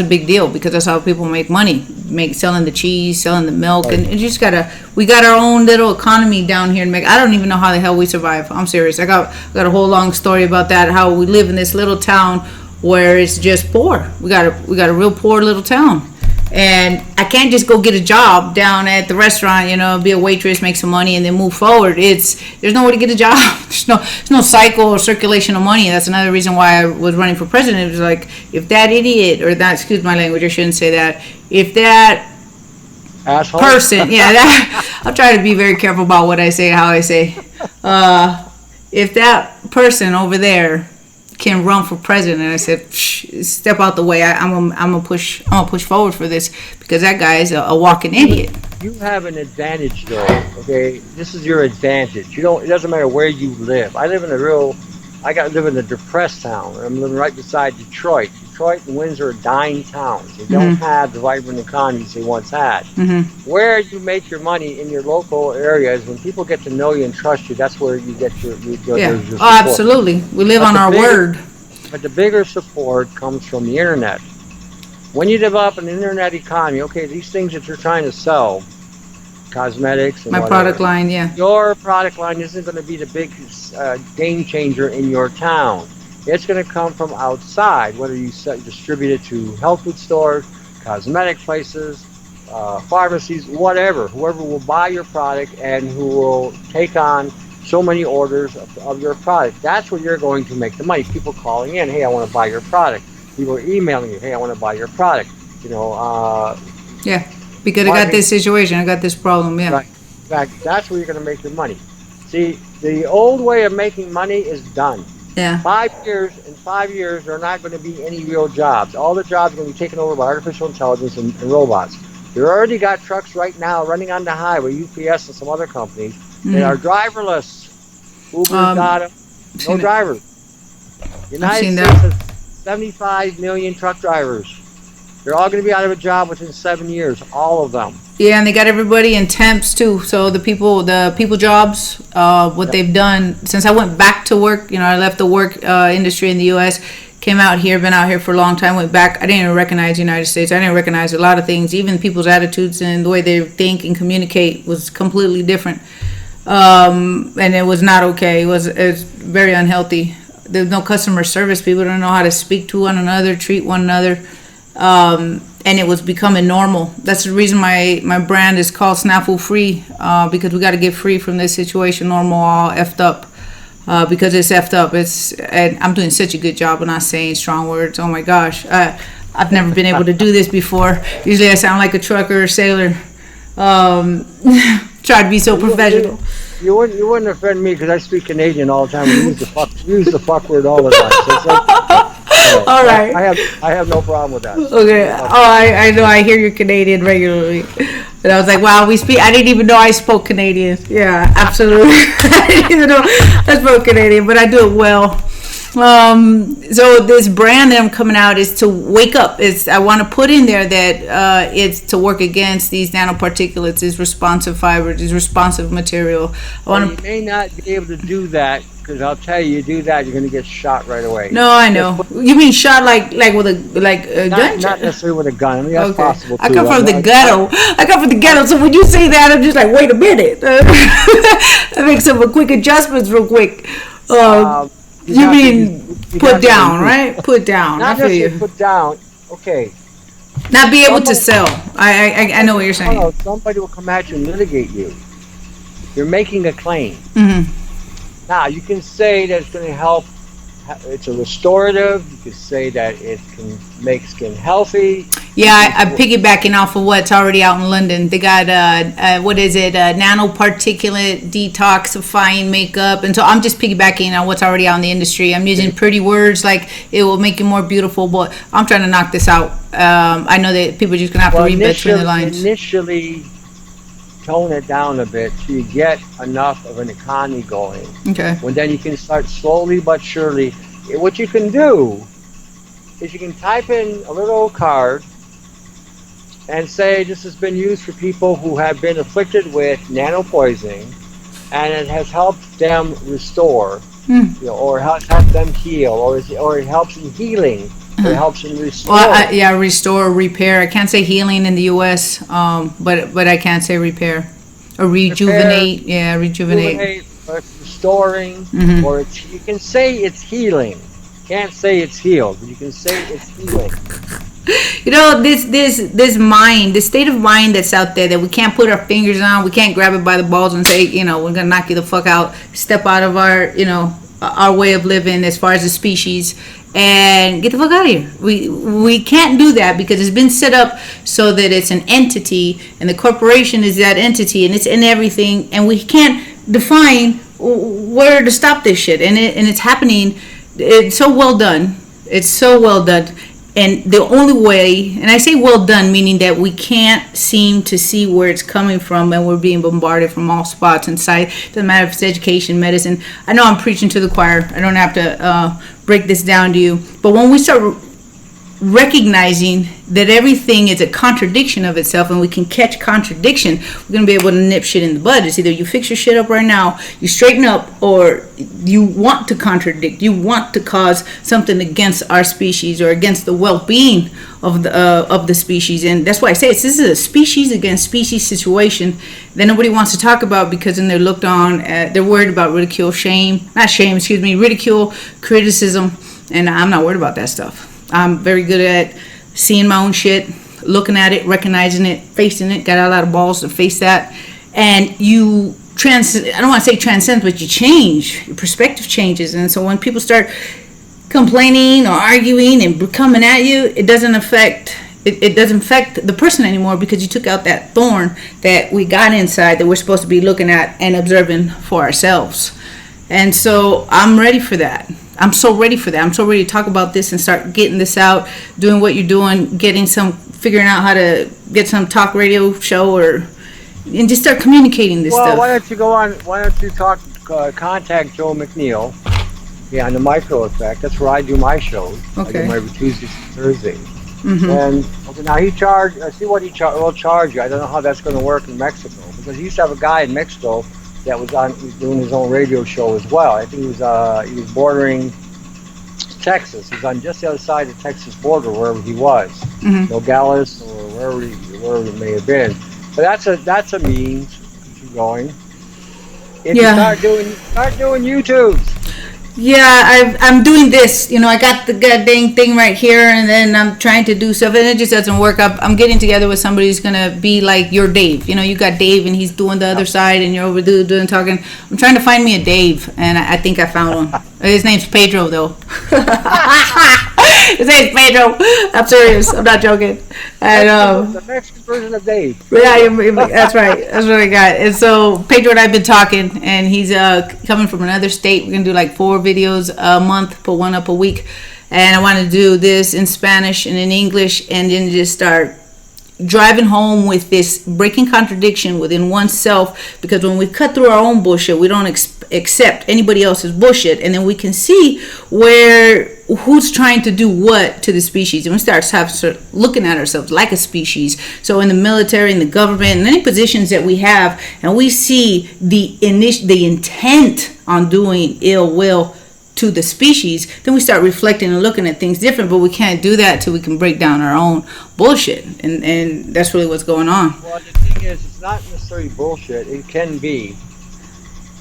[SPEAKER 1] a big deal because that's how people make money, selling the cheese, selling the milk, and you just we got our own little economy down here. I don't even know how the hell we survive. I'm serious. I got a whole long story about that. How we live in this little town where it's just poor. We got a real poor little town. And I can't just go get a job down at the restaurant, be a waitress, make some money, and then move forward. There's nowhere to get a job. There's no cycle or circulation of money. That's another reason why I was running for president. It was like, if that idiot, or that, excuse my language, I shouldn't say that. If that
[SPEAKER 2] asshole
[SPEAKER 1] person, I'll try to be very careful about what I say, how I say. If that person over there can run for president, and I said, step out the way. I'm gonna push forward for this because that guy is a walking idiot.
[SPEAKER 2] You have an advantage, though. Okay, this is your advantage. It doesn't matter where you live. I live in a depressed town. I'm living right beside Detroit. Detroit and Windsor are dying towns. They don't have the vibrant economies they once had. Where you make your money in your local areas, when people get to know you and trust you, that's where you get your support.
[SPEAKER 1] Absolutely. We live on our word.
[SPEAKER 2] But the bigger support comes from the internet. When you develop an internet economy, okay, these things that you're trying to sell, cosmetics and whatever,
[SPEAKER 1] product line,
[SPEAKER 2] your product line isn't going to be the big game changer in your town. It's going to come from outside, whether you distribute it to health food stores, cosmetic places, pharmacies, whatever. Whoever will buy your product and who will take on so many orders of your product. That's where you're going to make the money. People calling in, hey, I want to buy your product. People are emailing you, hey, I want to buy your product.
[SPEAKER 1] Because I got this situation, I got this problem,
[SPEAKER 2] Right. In fact, that's where you're going to make your money. See, the old way of making money is done.
[SPEAKER 1] Yeah.
[SPEAKER 2] 5 years, there are not going to be any real jobs. All the jobs are going to be taken over by artificial intelligence and robots. They already got trucks right now running on the highway, UPS and some other companies, that are driverless. Uber's got them, no drivers. United States has 75 million truck drivers. They're all going to be out of a job within 7 years, all of them.
[SPEAKER 1] Yeah, and they got everybody in temps too. So the people jobs, what they've done since I went back to work. I left the work industry in the U.S., came out here, been out here for a long time, went back. I didn't even recognize the United States. I didn't recognize a lot of things. Even people's attitudes and the way they think and communicate was completely different. And it was not okay. It was very unhealthy. There's no customer service. People don't know how to speak to one another, treat one another. And it was becoming normal. That's the reason my brand is called Snafu Free, because we got to get free from this situation, normal, all effed up, because it's effed up. And I'm doing such a good job of not saying strong words. Oh my gosh. I've never been able to do this before. Usually I sound like a trucker or sailor. Try to be so professional.
[SPEAKER 2] You wouldn't offend me because I speak Canadian all the time. We use the fuck word all the time. So it's like,
[SPEAKER 1] all right.
[SPEAKER 2] I have no problem with that.
[SPEAKER 1] Okay. Oh, I know. I hear you're Canadian regularly, and I was like, wow, we speak. I didn't even know I spoke Canadian. Yeah, absolutely. I didn't even know I spoke Canadian, but I do it well. So this brand that I'm coming out is to wake up. I want to put in there that it's to work against these nanoparticulates, these responsive fibers, these responsive material.
[SPEAKER 2] You may not be able to do that because I'll tell you do that, you're going to get shot right away.
[SPEAKER 1] No, I know. You mean shot like with a gun?
[SPEAKER 2] Not necessarily with a gun. I mean, that's possible too.
[SPEAKER 1] I come from the ghetto. So when you say that, I'm just like, wait a minute. I make some quick adjustments real quick. You mean put down, right? Put down.
[SPEAKER 2] Not necessarily put down. Okay.
[SPEAKER 1] Not be able to sell. I know what you're saying.
[SPEAKER 2] No, somebody will come at you and litigate you. You're making a claim. Now, you can say that it's going to help. It's a restorative. You can say that it can make skin healthy.
[SPEAKER 1] Yeah, I'm piggybacking off of what's already out in London. They got what is it? Nanoparticulate detoxifying makeup, and so I'm just piggybacking on what's already out in the industry. I'm using pretty words like it will make you more beautiful, but I'm trying to knock this out. I know that people are just gonna have to read between the lines.
[SPEAKER 2] Initially, tone it down a bit so you get enough of an economy going.
[SPEAKER 1] Okay.
[SPEAKER 2] Well, then you can start slowly but surely. What you can do is you can type in a little card and say this has been used for people who have been afflicted with nanopoisoning, and it has helped them restore, or has helped them heal, or it helps in healing, or it helps in restore.
[SPEAKER 1] Well, yeah, restore, repair. I can't say healing in the U.S., but I can say repair or rejuvenate.
[SPEAKER 2] Repair,
[SPEAKER 1] yeah, rejuvenate.
[SPEAKER 2] Or it's restoring, or you can say it's healing. Can't say it's healed, but you can say it's healing.
[SPEAKER 1] You know, this mind, this state of mind that's out there that we can't put our fingers on, we can't grab it by the balls and say, we're gonna knock you the fuck out, step out of our, our way of living as far as the species, and get the fuck out of here. We can't do that because it's been set up so that it's an entity, and the corporation is that entity, and it's in everything, and we can't define where to stop this shit, and it's happening. It's so well done. It's so well done. And the only way, and I say well done, meaning that we can't seem to see where it's coming from, and we're being bombarded from all spots inside. Doesn't matter if it's education, medicine. I know I'm preaching to the choir. I don't have to break this down to you. But when we start recognizing that everything is a contradiction of itself, and we can catch contradiction, we're going to be able to nip shit in the bud. It's either you fix your shit up right now, you straighten up, or you want to contradict, you want to cause something against our species or against the well-being of the species. And that's why I say this is a species against species situation that nobody wants to talk about, because then they're looked on, they're worried about ridicule, ridicule, criticism, and I'm not worried about that stuff. I'm very good at seeing my own shit, looking at it, recognizing it, facing it. Got a lot of balls to face that. And I don't want to say transcend, but you change. Your perspective changes. And so when people start complaining or arguing and coming at you, it doesn't affect the person anymore, because you took out that thorn that we got inside that we're supposed to be looking at and observing for ourselves. And so I'm ready for that. I'm so ready for that. I'm so ready to talk about this and start getting this out, doing what you're doing, figuring out how to get some talk radio show and just start communicating this stuff.
[SPEAKER 2] Well, why don't you contact Joe McNeil, on the Micro Effect. That's where I do my shows.
[SPEAKER 1] Okay.
[SPEAKER 2] I do my Tuesdays and Thursdays. And now I see what he will charge you. I don't know how that's going to work in Mexico, because he used to have a guy in Mexico that was doing his own radio show as well. I think he was bordering Texas. He's on just the other side of the Texas border, wherever he was, Nogales or wherever it may have been. But that's a means to keep going. If you start doing YouTubes.
[SPEAKER 1] Yeah, I'm doing this. I got the goddamn thing right here, and then I'm trying to do stuff, and it just doesn't work. I'm getting together with somebody who's gonna be like your Dave. You got Dave, and he's doing the other side, and you're over doing talking. I'm trying to find me a Dave, and I think I found one. His name's Pedro, though. His name's Pedro. I'm serious. I'm not joking. And
[SPEAKER 2] the Mexican version of Dave.
[SPEAKER 1] Yeah, that's right. That's what I got. And so Pedro and I've been talking, and he's coming from another state. We're gonna do like 4 videos a month, put one up a week, and I want to do this in Spanish and in English, and then just start driving home with this breaking contradiction within oneself, because when we cut through our own bullshit, we don't accept anybody else's bullshit, and then we can see who's trying to do what to the species, and we start looking at ourselves like a species. So in the military, in the government, and any positions that we have, and we see the intent on doing ill will to the species, then we start reflecting and looking at things different. But we can't do that till we can break down our own bullshit, and that's really what's going on.
[SPEAKER 2] Well, the thing is, it's not necessarily bullshit. It can be,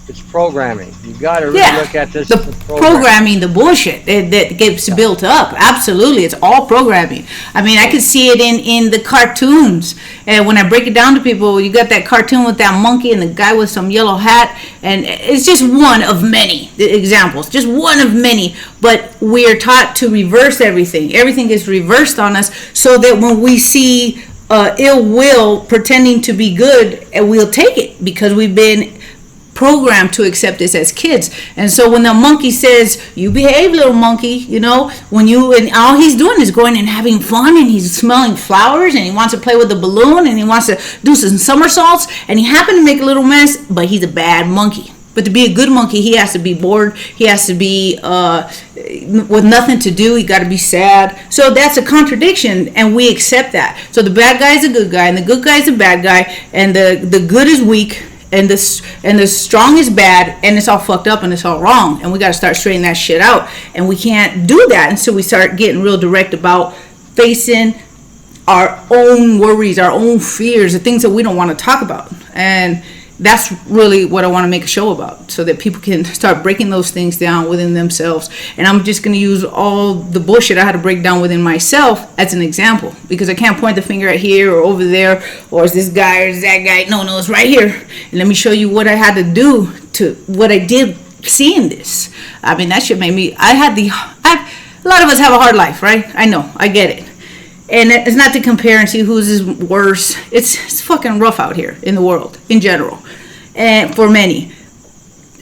[SPEAKER 2] It's programming. You got to really
[SPEAKER 1] Yeah,
[SPEAKER 2] look at this
[SPEAKER 1] the
[SPEAKER 2] as
[SPEAKER 1] programming, the bullshit that gets built up. Absolutely, it's all programming. I mean, I can see it in the cartoons, and when I break it down to people, you got that cartoon with that monkey and the guy with some yellow hat, and it's just one of many examples, just one of many. But we are taught to reverse everything. Everything is reversed on us, so that when we see ill will pretending to be good, and we'll take it because we've been programmed to accept this as kids. And so when the monkey says, you behave, little monkey, you know, when you, and all he's doing is going and having fun, and he's smelling flowers, and he wants to play with the balloon, and he wants to do some somersaults, and he happened to make a little mess, but he's a bad monkey. But to be a good monkey, he has to be bored. He has to be with nothing to do. He got to be sad. So that's a contradiction, and we accept that. So the bad guy is a good guy, and the good guy is a bad guy, and the good is weak, and the strong is bad, and it's all fucked up, and it's all wrong, and we got to start straightening that shit out. And we can't do that until we start getting real direct about facing our own worries, our own fears, the things that we don't want to talk about. And that's really what I want to make a show about, so that people can start breaking those things down within themselves. And I'm just going to use all the bullshit I had to break down within myself as an example, because I can't point the finger at here or over there, or it's this guy or it's that guy. No, it's right here. And let me show you what I had to do to what I did seeing this. I mean, that shit made me, a lot of us have a hard life, right? I know, I get it. And it's not to compare and see whose is worse. It's fucking rough out here in the world in general, and for many.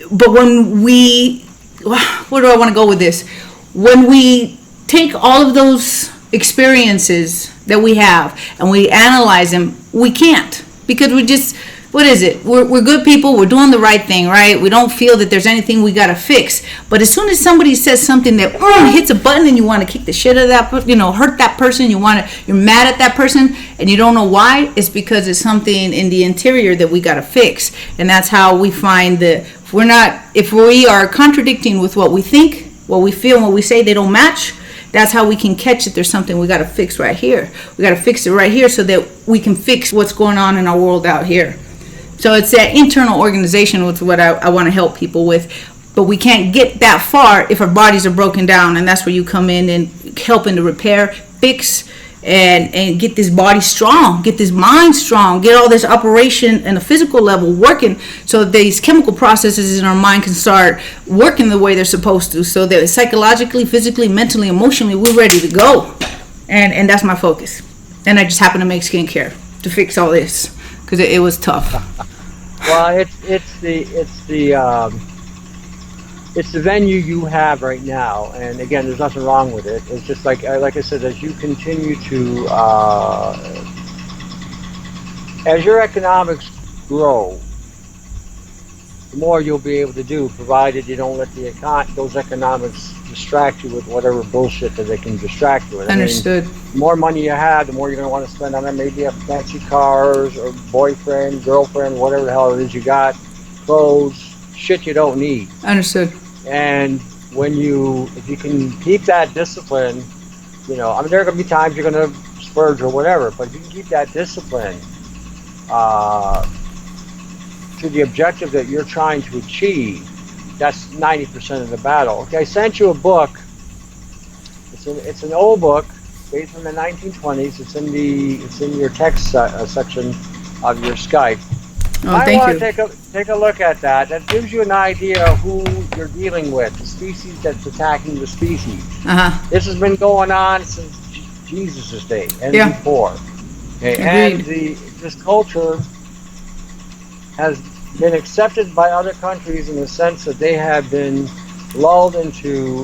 [SPEAKER 1] But when where do I want to go with this? When we take all of those experiences that we have and we analyze them, we can't, because we just, what is it? We're good people. We're doing the right thing, right? We don't feel that there's anything we got to fix. But as soon as somebody says something that hits a button, and you want to kick the shit out of that, hurt that person, you're mad at that person, and you don't know why, it's because it's something in the interior that we got to fix. And that's how we find that if we are contradicting with what we think, what we feel, and what we say, they don't match. That's how we can catch it. There's something we got to fix right here. We got to fix it right here so that we can fix what's going on in our world out here. So it's that internal organization with what I want to help people with. But we can't get that far if our bodies are broken down. And that's where you come in and helping to repair, fix, and get this body strong, get this mind strong, get all this operation in a physical level working, so that these chemical processes in our mind can start working the way they're supposed to, so that psychologically, physically, mentally, emotionally, we're ready to go. And that's my focus. And I just happen to make skincare to fix all this, because it was tough.
[SPEAKER 2] Well, it's the venue you have right now, and again, there's nothing wrong with it. It's just like I said, as you continue to, as your economics grow, the more you'll be able to do, provided you don't let those economics distract you with whatever bullshit that they can distract you with.
[SPEAKER 1] Understood.
[SPEAKER 2] I mean, the more money you have, the more you're going to want to spend on it. Maybe you have fancy cars or boyfriend, girlfriend, whatever the hell it is you got, clothes, shit you don't need.
[SPEAKER 1] Understood.
[SPEAKER 2] And if you can keep that discipline, there are going to be times you're going to splurge or whatever, but if you can keep that discipline to the objective that you're trying to achieve, that's 90% of the battle. Okay, I sent you a book. It's an old book, dated from the 1920s. It's in your text section of your Skype.
[SPEAKER 1] Oh, thank you.
[SPEAKER 2] Take a look at that. That gives you an idea of who you're dealing with, the species that's attacking the species.
[SPEAKER 1] Uh-huh.
[SPEAKER 2] This has been going on since Jesus' day and before. Okay, and this culture has been accepted by other countries in the sense that they have been lulled into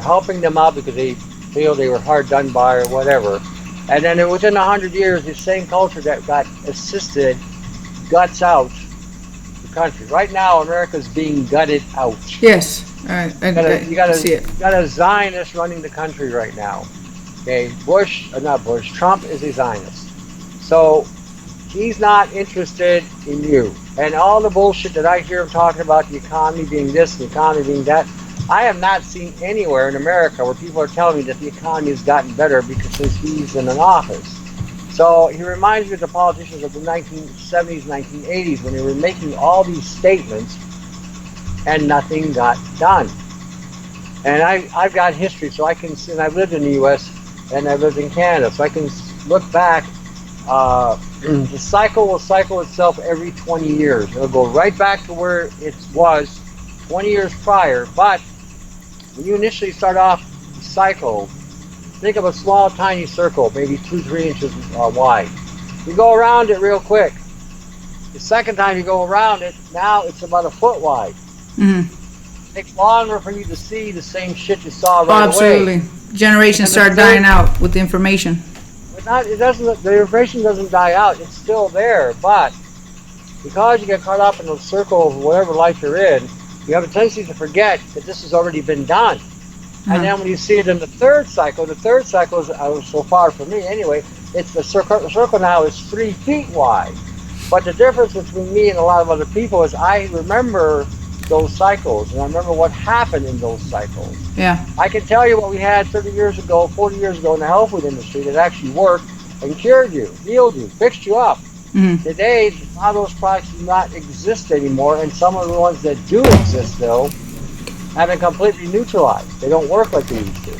[SPEAKER 2] helping them out because they feel they were hard done by or whatever. And then within 100 years, the same culture that got assisted guts out the country. Right now, America's being gutted out.
[SPEAKER 1] Yes, I see it.
[SPEAKER 2] You got a Zionist running the country right now. Okay, Trump is a Zionist. So he's not interested in you. And all the bullshit that I hear him talking about, the economy being this, the economy being that, I have not seen anywhere in America where people are telling me that the economy has gotten better because since he's in an office. So he reminds me of the politicians of the 1970s, 1980s when they were making all these statements and nothing got done. And I've got history, so I can see, and I've lived in the U.S. and I've lived in Canada, so I can look back. The cycle will cycle itself every 20 years. It'll go right back to where it was 20 years prior. But when you initially start off the cycle, think of a small, tiny circle, maybe 2-3 inches wide. You go around it real quick. The second time you go around it, now it's about a foot wide.
[SPEAKER 1] Mm-hmm.
[SPEAKER 2] It takes longer for you to see the same shit you saw right away.
[SPEAKER 1] Absolutely. Generations start dying out with the information.
[SPEAKER 2] The information doesn't die out. It's still there, but because you get caught up in the circle of whatever life you're in, you have a tendency to forget that this has already been done. And then when you see it in the third cycle is, so far for me anyway, it's the circle now is 3 feet wide. But the difference between me and a lot of other people is I remember those cycles, and I remember what happened in those cycles.
[SPEAKER 1] Yeah.
[SPEAKER 2] I can tell you what we had 30 years ago, 40 years ago in the health food industry that actually worked and cured you, healed you, fixed you up.
[SPEAKER 1] Mm-hmm.
[SPEAKER 2] Today, a lot of those products do not exist anymore, and some of the ones that do exist, though, have been completely neutralized. They don't work like they used to.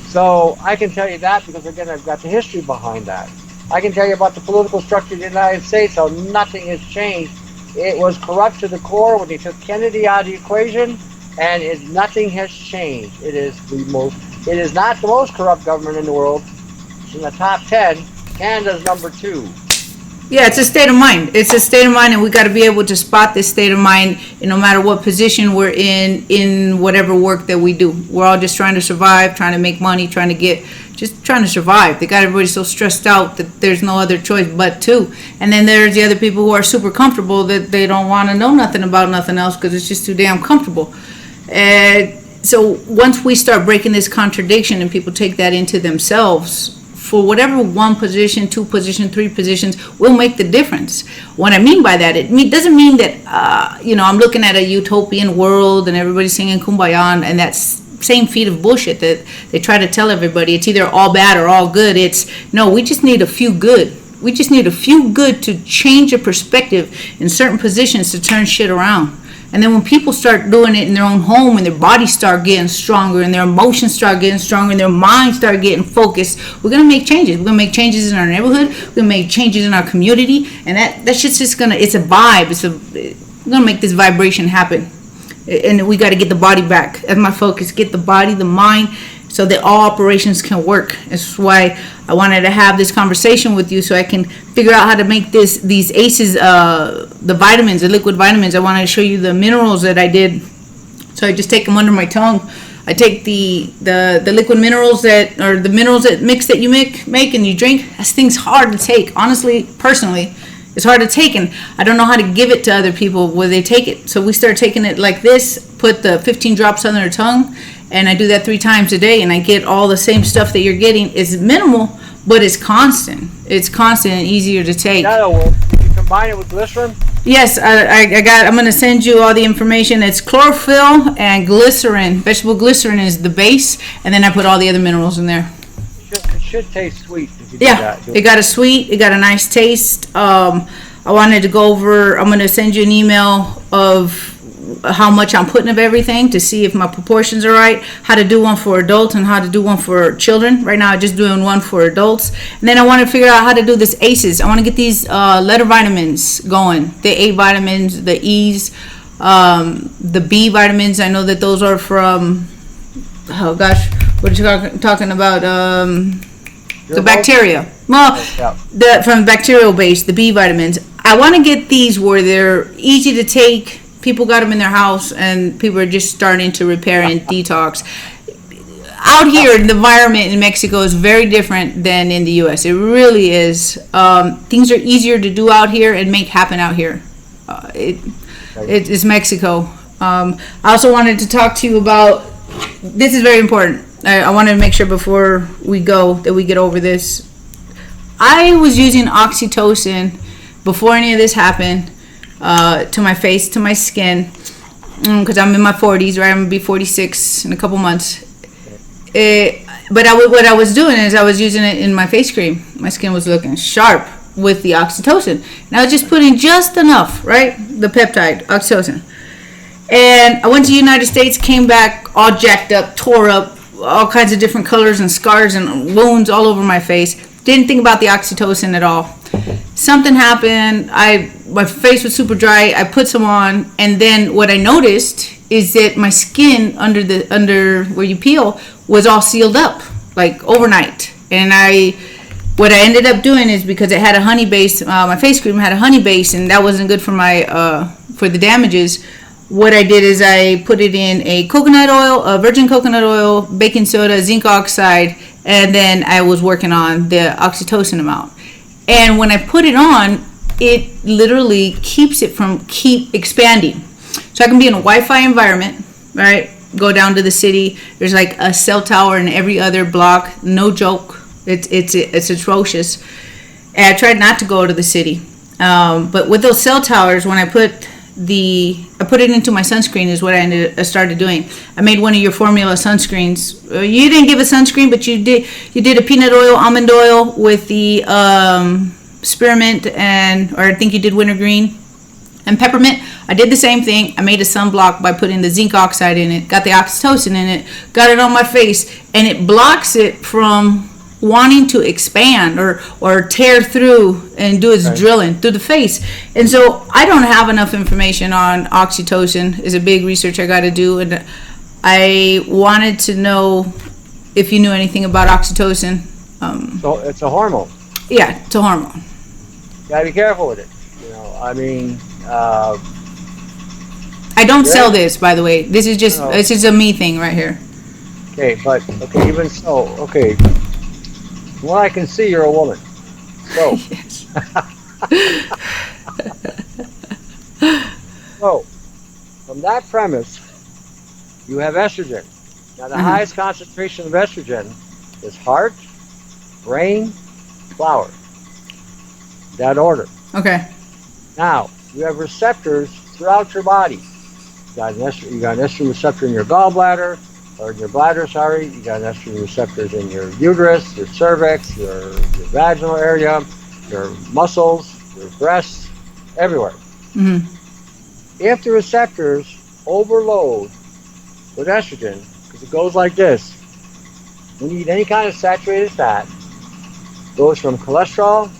[SPEAKER 2] So I can tell you that because, again, I've got the history behind that. I can tell you about the political structure of the United States, how nothing has changed. It was corrupt to the core when they took Kennedy out of the equation, and nothing has changed. It is not the most corrupt government in the world. It's in the top 10. Canada's number 2.
[SPEAKER 1] Yeah, it's a state of mind. It's a state of mind, and we got to be able to spot this state of mind no matter what position we're in whatever work that we do. We're all just trying to survive, trying to make money, trying to survive. They got everybody so stressed out that there's no other choice but to. And then there's the other people who are super comfortable that they don't want to know nothing about nothing else because it's just too damn comfortable. And so once we start breaking this contradiction and people take that into themselves, for whatever 1 position, 2 position, 3 positions will make the difference. What I mean by that, it doesn't mean that, I'm looking at a utopian world and everybody's singing Kumbaya and that same feat of bullshit that they try to tell everybody. It's either all bad or all good. No, we just need a few good. We just need a few good to change a perspective in certain positions to turn shit around. And then when people start doing it in their own home and their bodies start getting stronger and their emotions start getting stronger and their minds start getting focused, we're going to make changes. We're going to make changes in our neighborhood. We're going to make changes in our community. And that shit's just going to, it's a vibe. We're going to make this vibration happen. And we got to get the body back. That's my focus. Get the body, the mind, so that all operations can work. That's why I wanted to have this conversation with you so I can figure out how to make these ACEs, the vitamins, the liquid vitamins. I wanted to show you the minerals that I did. So I just take them under my tongue. I take the liquid minerals the minerals that mix that you make and you drink. That thing's hard to take. Honestly, personally, it's hard to take, and I don't know how to give it to other people where they take it. So we start taking it like this, put the 15 drops under their tongue, and I do that 3 times a day, and I get all the same stuff that you're getting. It's minimal, but it's constant. It's constant and easier to take.
[SPEAKER 2] That'll work. You combine it with glycerin?
[SPEAKER 1] Yes, I'm going to send you all the information. It's chlorophyll and glycerin. Vegetable glycerin is the base, and then I put all the other minerals in there.
[SPEAKER 2] It should taste sweet if you do
[SPEAKER 1] that. Yeah, it got a nice taste. I wanted to go over, I'm going to send you an email of how much I'm putting of everything to see if my proportions are right, how to do one for adults and how to do one for children. Right now I'm just doing one for adults. And then I want to figure out how to do this ACEs. I want to get these letter vitamins going. The A vitamins, the E's, the B vitamins. I know that those are from, oh gosh, what are you talking about? The bacteria. Well, from bacterial base, the B vitamins. I want to get these where they're easy to take. People got them in their house, and people are just starting to repair and detox. Out here, the environment in Mexico is very different than in the U.S. It really is. Things are easier to do out here and make happen out here. It's Mexico. I also wanted to talk to you about, this is very important. I wanted to make sure before we go that we get over this. I was using oxytocin before any of this happened. To my face, to my skin, because I'm in my 40s, right? I'm gonna be 46 in a couple months. But what I was doing is I was using it in my face cream. My skin was looking sharp with the oxytocin, and I was just putting just enough, right? The peptide, oxytocin. And I went to the United States, came back all jacked up, tore up, all kinds of different colors and scars and wounds all over my face. Didn't think about the oxytocin at all. Something happened. My face was super dry. I put some on, and then what I noticed is that my skin under where you peel was all sealed up, like overnight. And what I ended up doing is, because it had a honey base, my face cream had a honey base, and that wasn't good for for the damages. What I did is I put it in a coconut oil, a virgin coconut oil, baking soda, zinc oxide, and then I was working on the oxytocin amount. And when I put it on, it literally keeps it from keep expanding. So I can be in a Wi-Fi environment, right? Go down to the city. There's like a cell tower in every other block. No joke. It's atrocious. And I tried not to go to the city. But with those cell towers, when I put it into my sunscreen is what I started doing. I made one of your formula sunscreens. You didn't give a sunscreen, but you did a peanut oil, almond oil with the spearmint, or I think you did wintergreen and peppermint. I did the same thing. I made a sunblock by putting the zinc oxide in it, got the oxytocin in it, got it on my face, and it blocks it from wanting to expand or tear through and do its drilling through the face. And so I don't have enough information on oxytocin. It's a big research I got to do, and I wanted to know if you knew anything about oxytocin.
[SPEAKER 2] So it's a hormone.
[SPEAKER 1] Yeah, it's a hormone.
[SPEAKER 2] You gotta be careful with it. I mean,
[SPEAKER 1] I don't sell this, by the way. This is just this is a me thing right here.
[SPEAKER 2] Okay, even so, from what I can see, you're a woman. So,
[SPEAKER 1] Yes.
[SPEAKER 2] so from that premise, you have estrogen. Now, the highest concentration of estrogen is heart, brain, flower. That order.
[SPEAKER 1] Okay.
[SPEAKER 2] Now, you have receptors throughout your body. You got an estrogen receptor in your gallbladder, or in your bladder, sorry. You got estrogen receptors in your uterus, your cervix, your vaginal area, your muscles, your breasts, everywhere.
[SPEAKER 1] Mm-hmm.
[SPEAKER 2] If the receptors overload with estrogen, because it goes like this, when you eat any kind of saturated fat, it goes from cholesterol,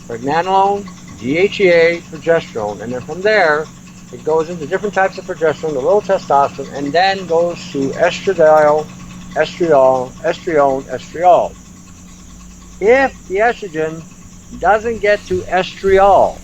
[SPEAKER 2] pregnenolone, DHEA, progesterone, and then from there, it goes into different types of progesterone, a little testosterone, and then goes to estradiol, estriol. If the estrogen doesn't get to estriol,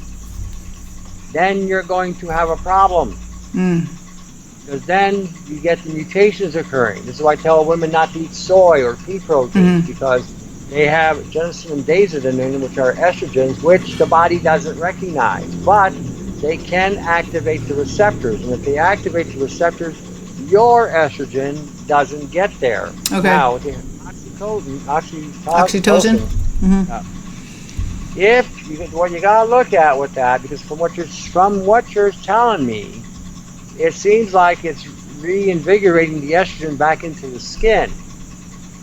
[SPEAKER 2] then you're going to have a problem. Because then you get the mutations occurring. This is why I tell women not to eat soy or pea protein, because they have genistein and daisy in them, which are estrogens, which the body doesn't recognize. But they can activate the receptors, and if they activate the receptors, your estrogen doesn't get there.
[SPEAKER 1] Okay.
[SPEAKER 2] Now, with the oxytocin. What you gotta look at with that, because from what you're telling me, it seems like it's reinvigorating the estrogen back into the skin.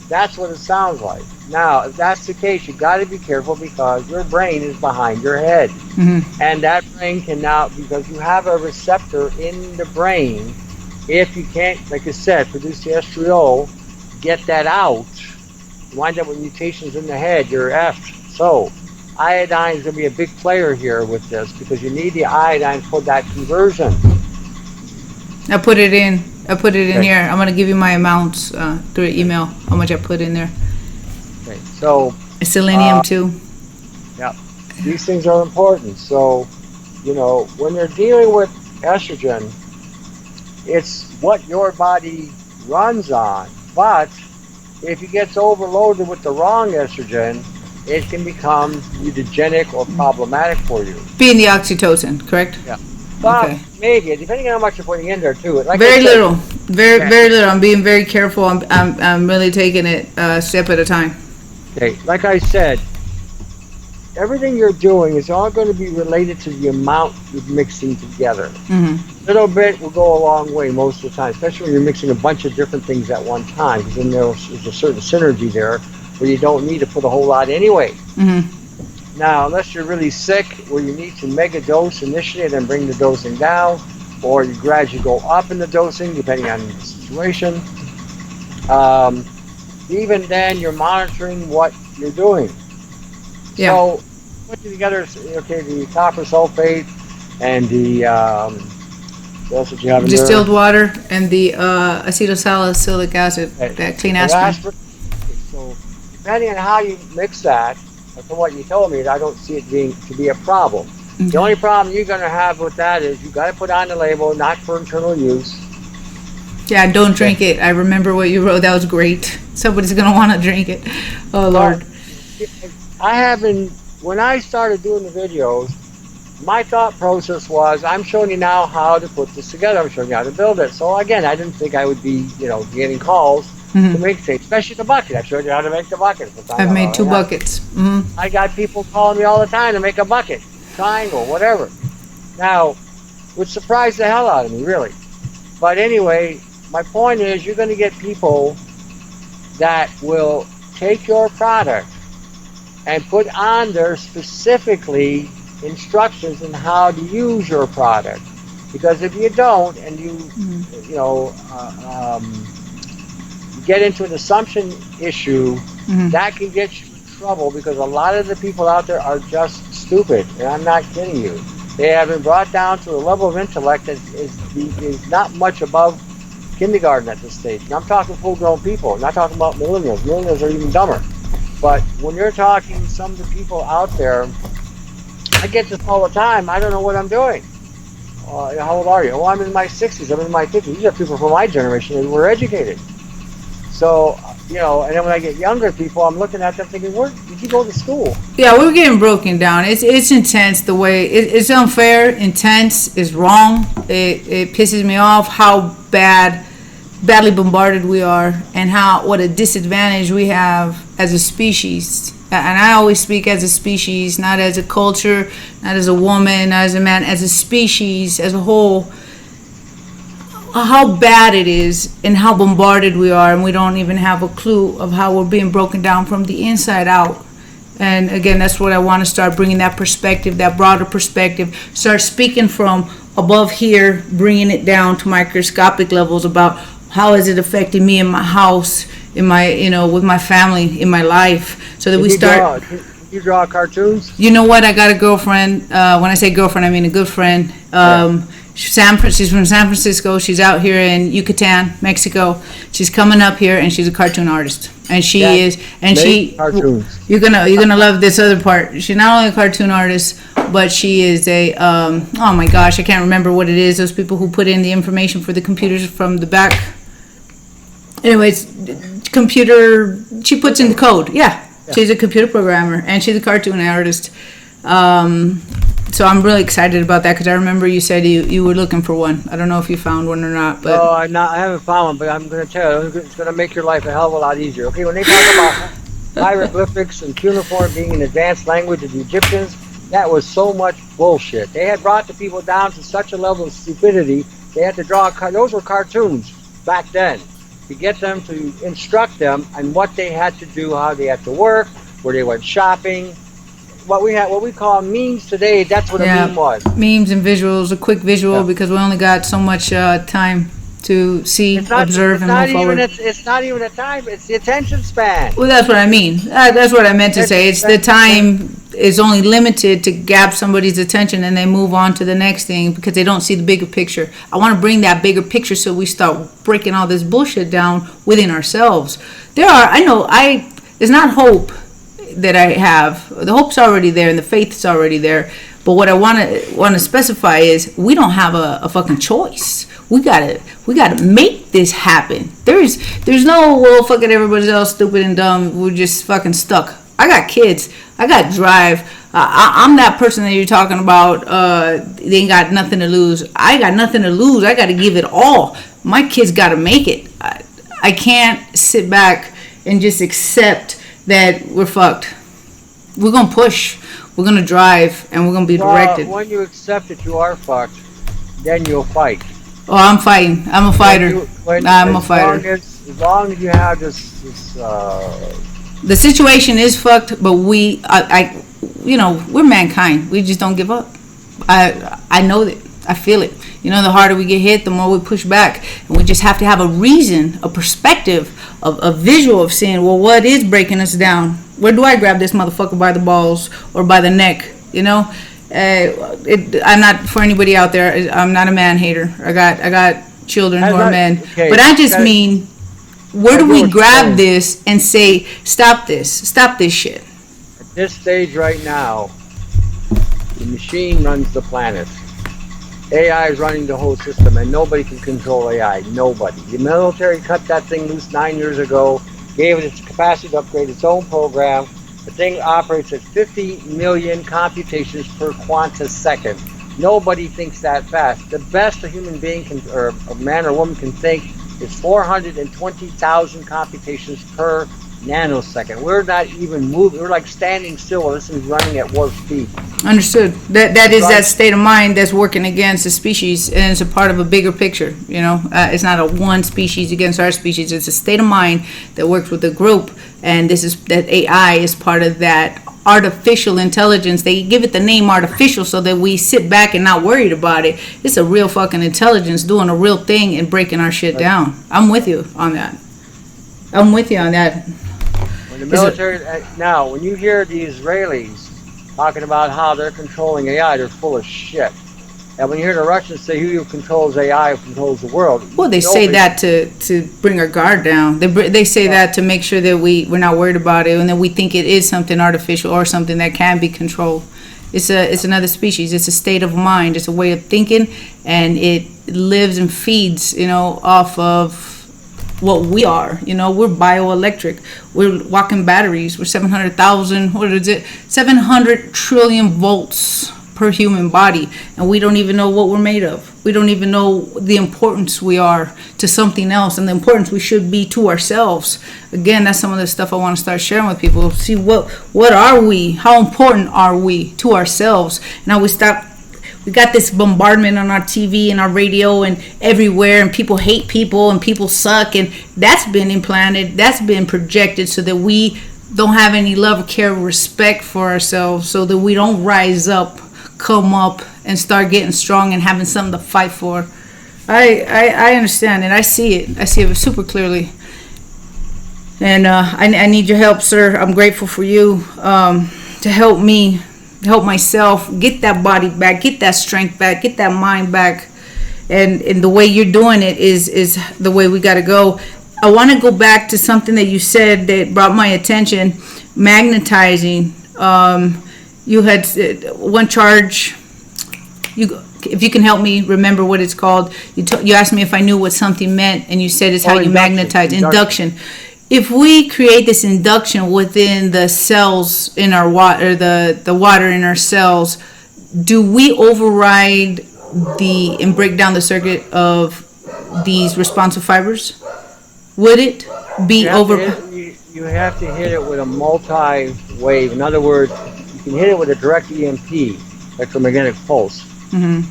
[SPEAKER 2] That's what it sounds like. Now, if that's the case, you got to be careful, because your brain is behind your head. And that brain can now, because you have a receptor in the brain, if you can't, like I said, produce the estriol, get that out, you wind up with mutations in the head, you're effed. So, iodine is going to be a big player here with this, because you need the iodine for that conversion.
[SPEAKER 1] I put it in here. I'm going to give you my amounts through email, how much I put in there.
[SPEAKER 2] Okay, so
[SPEAKER 1] selenium too.
[SPEAKER 2] Yeah, these things are important. So, when you're dealing with estrogen, it's what your body runs on. But if it gets overloaded with the wrong estrogen, it can become mutagenic or problematic for you.
[SPEAKER 1] Being the oxytocin, correct?
[SPEAKER 2] Yeah. Well,
[SPEAKER 1] Okay.
[SPEAKER 2] maybe, depending on how much you're putting in there too. Like
[SPEAKER 1] Very little, very little. I'm being very careful. I'm really taking it a step at a time.
[SPEAKER 2] Okay, like I said, everything you're doing is all going to be related to the amount you're mixing together. A little bit will go a long way most of the time, especially when you're mixing a bunch of different things at one time, because then there's a certain synergy there where you don't need to put a whole lot anyway. Now, unless you're really sick, where you need to mega dose initially and then bring the dosing down, or you gradually go up in the dosing depending on the situation. Even then, you're monitoring what you're doing.
[SPEAKER 1] Yeah.
[SPEAKER 2] So, put together, okay, the copper sulfate and the, what else did you have in
[SPEAKER 1] Distilled
[SPEAKER 2] there?
[SPEAKER 1] water and the acetylsalicylic acid, that clean aspirin.
[SPEAKER 2] So, depending on how you mix that, from what you told me, I don't see it being to be a problem.
[SPEAKER 1] Okay.
[SPEAKER 2] The only problem you're going to have with that is you got to put on the label, not for internal use.
[SPEAKER 1] Yeah, don't drink it. I remember what you wrote. That was great. Somebody's going to want to drink it. Oh, Lord.
[SPEAKER 2] I haven't, when I started doing the videos, my thought process was, I'm showing you now how to put this together. I'm showing you how to build it. So again, I didn't think I would be, getting calls to make things, especially the bucket. I showed you how to make the bucket.
[SPEAKER 1] I've made 2 buckets.
[SPEAKER 2] I got people calling me all the time to make a bucket, triangle, whatever. Now, which surprised the hell out of me, really. But anyway, my point is, you're going to get people that will take your product and put on there specifically instructions on how to use your product. Because if you don't, and you get into an assumption issue, that can get you in trouble, because a lot of the people out there are just stupid, and I'm not kidding you. They have been brought down to a level of intellect that is not much above kindergarten at this stage. And I'm talking full-grown people. I'm not talking about millennials. Millennials are even dumber. But when you're talking some of the people out there, I get this all the time. I don't know what I'm doing. How old are you? Oh, I'm in my 60s. I'm in my 50s. These are people from my generation that were educated. So, and then when I get younger people, I'm looking at them thinking, where did you go to school?
[SPEAKER 1] Yeah, we're getting broken down. It's intense the way, it's unfair, intense, it's wrong. It pisses me off how badly bombarded we are, and what a disadvantage we have as a species. And I always speak as a species, not as a culture, not as a woman, not as a man, as a species, as a whole. How bad it is and how bombarded we are, and we don't even have a clue of how we're being broken down from the inside out. And again, that's what I want to start bringing, that perspective, that broader perspective. Start speaking from above here, bringing it down to microscopic levels about how is it affecting me in my house, in my, with my family, in my life, so that we start.
[SPEAKER 2] You draw cartoons?
[SPEAKER 1] You know what? I got a girlfriend. When I say girlfriend, I mean a good friend. She's from San Francisco. She's out here in Yucatan, Mexico. She's coming up here, and she's a cartoon artist. And she is, and she.
[SPEAKER 2] Cartoons.
[SPEAKER 1] You're gonna love this other part. She's not only a cartoon artist, but she is a. Oh my gosh, I can't remember what it is. Those people who put in the information for the computers from the back. Anyways, computer. She puts in the code. Yeah. She's a computer programmer, and she's a cartoon artist. So I'm really excited about that, because I remember you said you were looking for one. I don't know if you found one or not. But
[SPEAKER 2] no, I haven't found one, but I'm going to tell you, it's going to make your life a hell of a lot easier. Okay, when they talk about hieroglyphics and cuneiform being an advanced language of the Egyptians, that was so much bullshit. They had brought the people down to such a level of stupidity, they had to draw, those were cartoons back then, to get them to instruct them on what they had to do, how they had to work, where they went shopping. What we call memes today, that's what a meme was.
[SPEAKER 1] Memes and visuals, a quick visual, because we only got so much time to see, observe, and move forward.
[SPEAKER 2] It's not even a time, it's the attention span.
[SPEAKER 1] Well, that's what I mean. That's what I meant to say. It's the time is only limited to grab somebody's attention, and they move on to the next thing because they don't see the bigger picture. I want to bring that bigger picture so we start breaking all this bullshit down within ourselves. It's not hope that I have. The hope's already there and the faith's already there. But what I want to specify is we don't have a fucking choice. We gotta make this happen. There's no, well, fucking everybody else stupid and dumb. We're just fucking stuck. I got kids. I got drive. I'm that person that you're talking about. They ain't got nothing to lose. I got nothing to lose. I got to give it all. My kids got to make it. I can't sit back and just accept that we're fucked. We're going to push. We're going to drive, and we're going to be directed.
[SPEAKER 2] When you accept that you are fucked, then you'll fight.
[SPEAKER 1] Oh, I'm fighting. I'm a fighter. I'm a fighter.
[SPEAKER 2] As long as you have this
[SPEAKER 1] the situation is fucked, but we're mankind. We just don't give up. I know that. I feel it. You know, the harder we get hit, the more we push back. And we just have to have a reason, a perspective, a visual of saying, well, what is breaking us down? Where do I grab this motherfucker by the balls or by the neck? You know, I'm not, for anybody out there, I'm not a man hater. I got children who are men.
[SPEAKER 2] Okay,
[SPEAKER 1] but I just mean, where do we grab this and say, stop this shit?
[SPEAKER 2] At this stage right now, the machine runs the planet. AI is running the whole system, and nobody can control AI. Nobody. The military cut that thing loose 9 years ago, gave it its capacity to upgrade its own program. The thing operates at 50 million computations per quantisecond. Nobody thinks that fast. The best a human being can, or a man or woman can think, is 420,000 computations per nanosecond. We're not even moving. We're like standing still while this thing's running at warp speed.
[SPEAKER 1] Understood. That is that state of mind that's working against the species, and it's a part of a bigger picture. You know, it's not a one species against our species. It's a state of mind that works with a group, and that AI is part of that artificial intelligence. They give it the name artificial so that we sit back and not worried about it. It's a real fucking intelligence doing a real thing and breaking our shit down. I'm with you on that.
[SPEAKER 2] When the military now, when you hear the Israelis talking about how they're controlling AI, they're full of shit. And when you hear the Russians say who controls AI, who controls the world.
[SPEAKER 1] Well, they say that to bring our guard down. They say that to make sure that we're not worried about it, and that we think it is something artificial or something that can be controlled. It's another species. It's a state of mind. It's a way of thinking, and it lives and feeds, you know, off of what we are. You know, we're bioelectric. We're walking batteries. We're 700,000. What is it? 700 trillion volts per human body, and we don't even know what we're made of. We don't even know the importance we are to something else, and the importance we should be to ourselves. Again, that's some of the stuff I want to start sharing with people. See, what are we? How important are we to ourselves? Now we got this bombardment on our TV and our radio and everywhere, and people hate people and people suck, and that's been implanted, that's been projected so that we don't have any love, care, respect for ourselves, so that we don't rise up, come up, and start getting strong and having something to fight for. I understand and I see it super clearly, and I need your help, sir. I'm grateful for you to help me, help myself get that body back, get that strength back, get that mind back, and the way you're doing it is the way we got to go. I want to go back to something that you said that brought my attention, magnetizing. You had one charge. If you can help me remember what it's called. You asked me if I knew what something meant, and you said it's how you magnetize. Induction. If we create this induction within the cells in our water, the water in our cells, do we override and break down the circuit of these responsive fibers? Would it be
[SPEAKER 2] you have to hit it with a multi-wave. In other words, you can hit it with a direct EMP, electromagnetic pulse. Mm-hmm.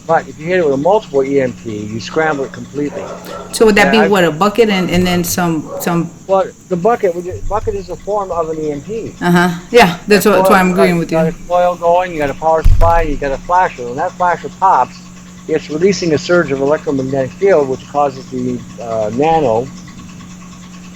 [SPEAKER 2] But if you hit it with a multiple EMP, you scramble it completely.
[SPEAKER 1] So would that be what, a bucket and then some?
[SPEAKER 2] Well, the bucket is a form of an EMP.
[SPEAKER 1] Yeah, that's why I'm agreeing with you.
[SPEAKER 2] You got a coil going, you got a power supply, you got a flasher. When that flasher pops, it's releasing a surge of electromagnetic field, which causes the nano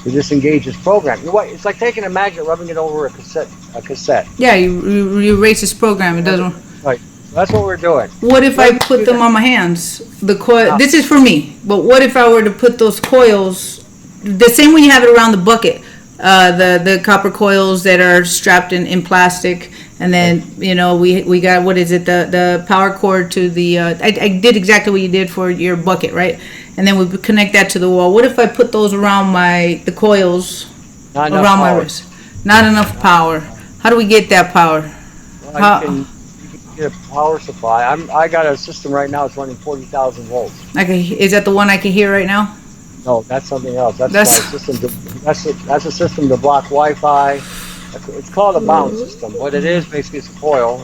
[SPEAKER 2] to disengage its program. It's like taking a magnet, rubbing it over a cassette.
[SPEAKER 1] Yeah, you erase this program. It doesn't.
[SPEAKER 2] Right. That's what we're doing.
[SPEAKER 1] What if I put them on my hands? The coil. This is for me. But what if I were to put those coils, the same way you have it around the bucket, the copper coils that are strapped in plastic, and then we got, what is it, the power cord to the. I did exactly what you did for your bucket, right? And then we connect that to the wall. What if I put those around the coils around my wrist? Not enough power. How do we get that power?
[SPEAKER 2] Well, you can get a power supply. I got a system right now. It's running 40,000 volts.
[SPEAKER 1] Okay, is that the one I can hear right now?
[SPEAKER 2] No, that's something else. That's my system. That's a system to block Wi-Fi. It's called a bound system. What it is, basically, it's a coil,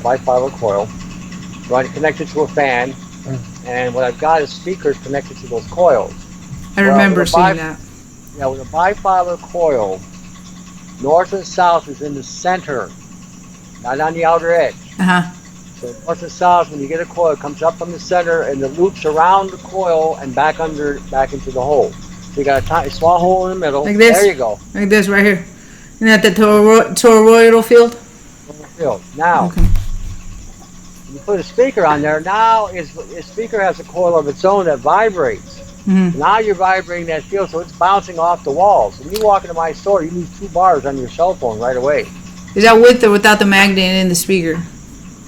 [SPEAKER 2] bifilar coil, connected to a fan. And what I've got is speakers connected to those coils.
[SPEAKER 1] I remember seeing that.
[SPEAKER 2] Yeah, with a bifilar coil, north and south is in the center, not on the outer edge. So north and south, when you get a coil, it comes up from the center and it loops around the coil and back into the hole. So you got a small hole in the middle.
[SPEAKER 1] Like this?
[SPEAKER 2] There you go.
[SPEAKER 1] Like this right here. Isn't that the toroidal field?
[SPEAKER 2] Now,
[SPEAKER 1] Okay.
[SPEAKER 2] you put a speaker on there. Now, a speaker has a coil of its own that vibrates.
[SPEAKER 1] Mm-hmm.
[SPEAKER 2] Now you're vibrating that field, so it's bouncing off the walls. When you walk into my store, you lose 2 bars on your cell phone right away.
[SPEAKER 1] Is that with or without the magnet in the speaker?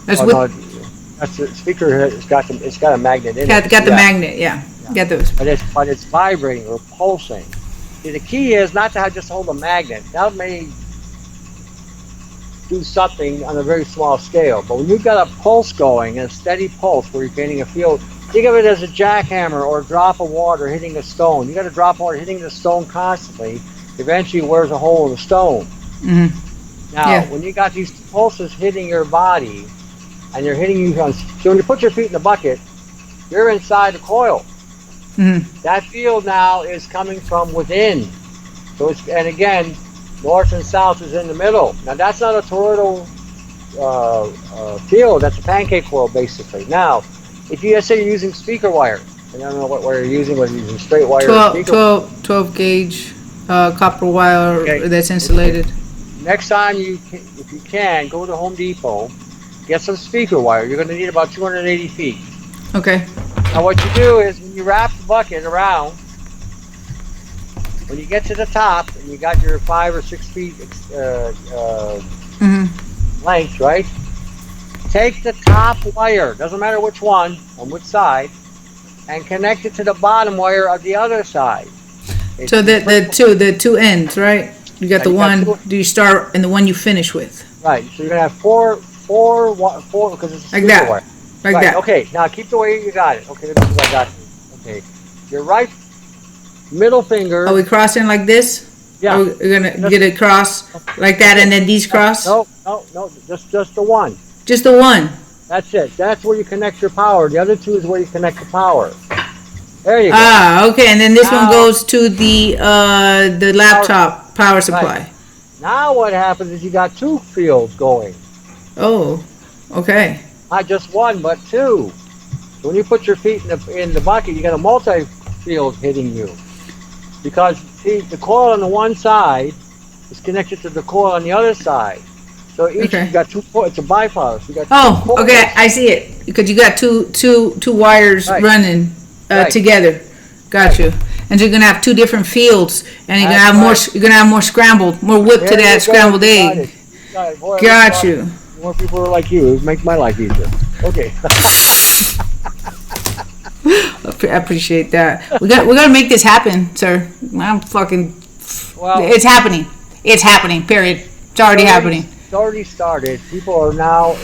[SPEAKER 1] That's with.
[SPEAKER 2] No, that's the speaker. It's got a magnet in it.
[SPEAKER 1] Got the magnet, yeah. Got those.
[SPEAKER 2] But it's vibrating or pulsing. See, the key is not to just hold a magnet. That may do something on a very small scale. But when you've got a pulse going, a steady pulse where you're getting a field, think of it as a jackhammer or a drop of water hitting a stone. You got a drop of water hitting the stone constantly. Eventually, it wears a hole in the stone.
[SPEAKER 1] Mm-hmm.
[SPEAKER 2] Now, when you got these pulses hitting your body, and they're hitting you on, so when you put your feet in the bucket, you're inside the coil.
[SPEAKER 1] Mm-hmm.
[SPEAKER 2] That field now is coming from within. So and again, north and south is in the middle. Now that's not a toroidal field. That's a pancake coil basically. Now, if you say you're using speaker wire, and I don't know what wire you're using, whether you're using straight wire or speaker.
[SPEAKER 1] 12 gauge copper wire that's insulated.
[SPEAKER 2] Next time if you can, go to Home Depot, get some speaker wire. You're going to need about 280 feet.
[SPEAKER 1] Okay.
[SPEAKER 2] Now what you do is when you wrap the bucket around, when you get to the top and you got your 5 or 6 feet length, right? Take the top wire, doesn't matter which one, on which side, and connect it to the bottom wire of the other side.
[SPEAKER 1] So the two ends, right? You got the one. Do you start and the one you finish with?
[SPEAKER 2] Right. So you're gonna have four because it's a
[SPEAKER 1] like
[SPEAKER 2] speaker
[SPEAKER 1] that.
[SPEAKER 2] wire.
[SPEAKER 1] Like
[SPEAKER 2] right.
[SPEAKER 1] that.
[SPEAKER 2] Okay. Now keep the way you got it. Okay. This is what I got. Okay. Your right middle finger.
[SPEAKER 1] Are we crossing like this?
[SPEAKER 2] Yeah.
[SPEAKER 1] Are we gonna get it cross like that, and then these cross?
[SPEAKER 2] No. Just the one.
[SPEAKER 1] Just the one.
[SPEAKER 2] That's it. That's where you connect your power. The other two is where you connect the power. There you go.
[SPEAKER 1] Ah, okay. And then this one goes to the laptop power supply.
[SPEAKER 2] Right. Now what happens is you got 2 fields going.
[SPEAKER 1] Oh, okay.
[SPEAKER 2] Not just one, but 2. So when you put your feet in the bucket, you got a multi-field hitting you. Because see, the coil on the one side is connected to the coil on the other side. So each you got 2. It's a bipolar. So you got 2 coils.
[SPEAKER 1] Okay. I see it because you got two wires running together. Got you. And so you're gonna have 2 different fields, and you're gonna have more. You're gonna have more scrambled, more whip to that scrambled egg. Got you.
[SPEAKER 2] More people are like you. It make my life easier. Okay.
[SPEAKER 1] I appreciate that. We gotta make this happen, sir. I'm fucking.
[SPEAKER 2] Well,
[SPEAKER 1] it's happening. It's happening. Period. It's already happening.
[SPEAKER 2] It's already started. People are now.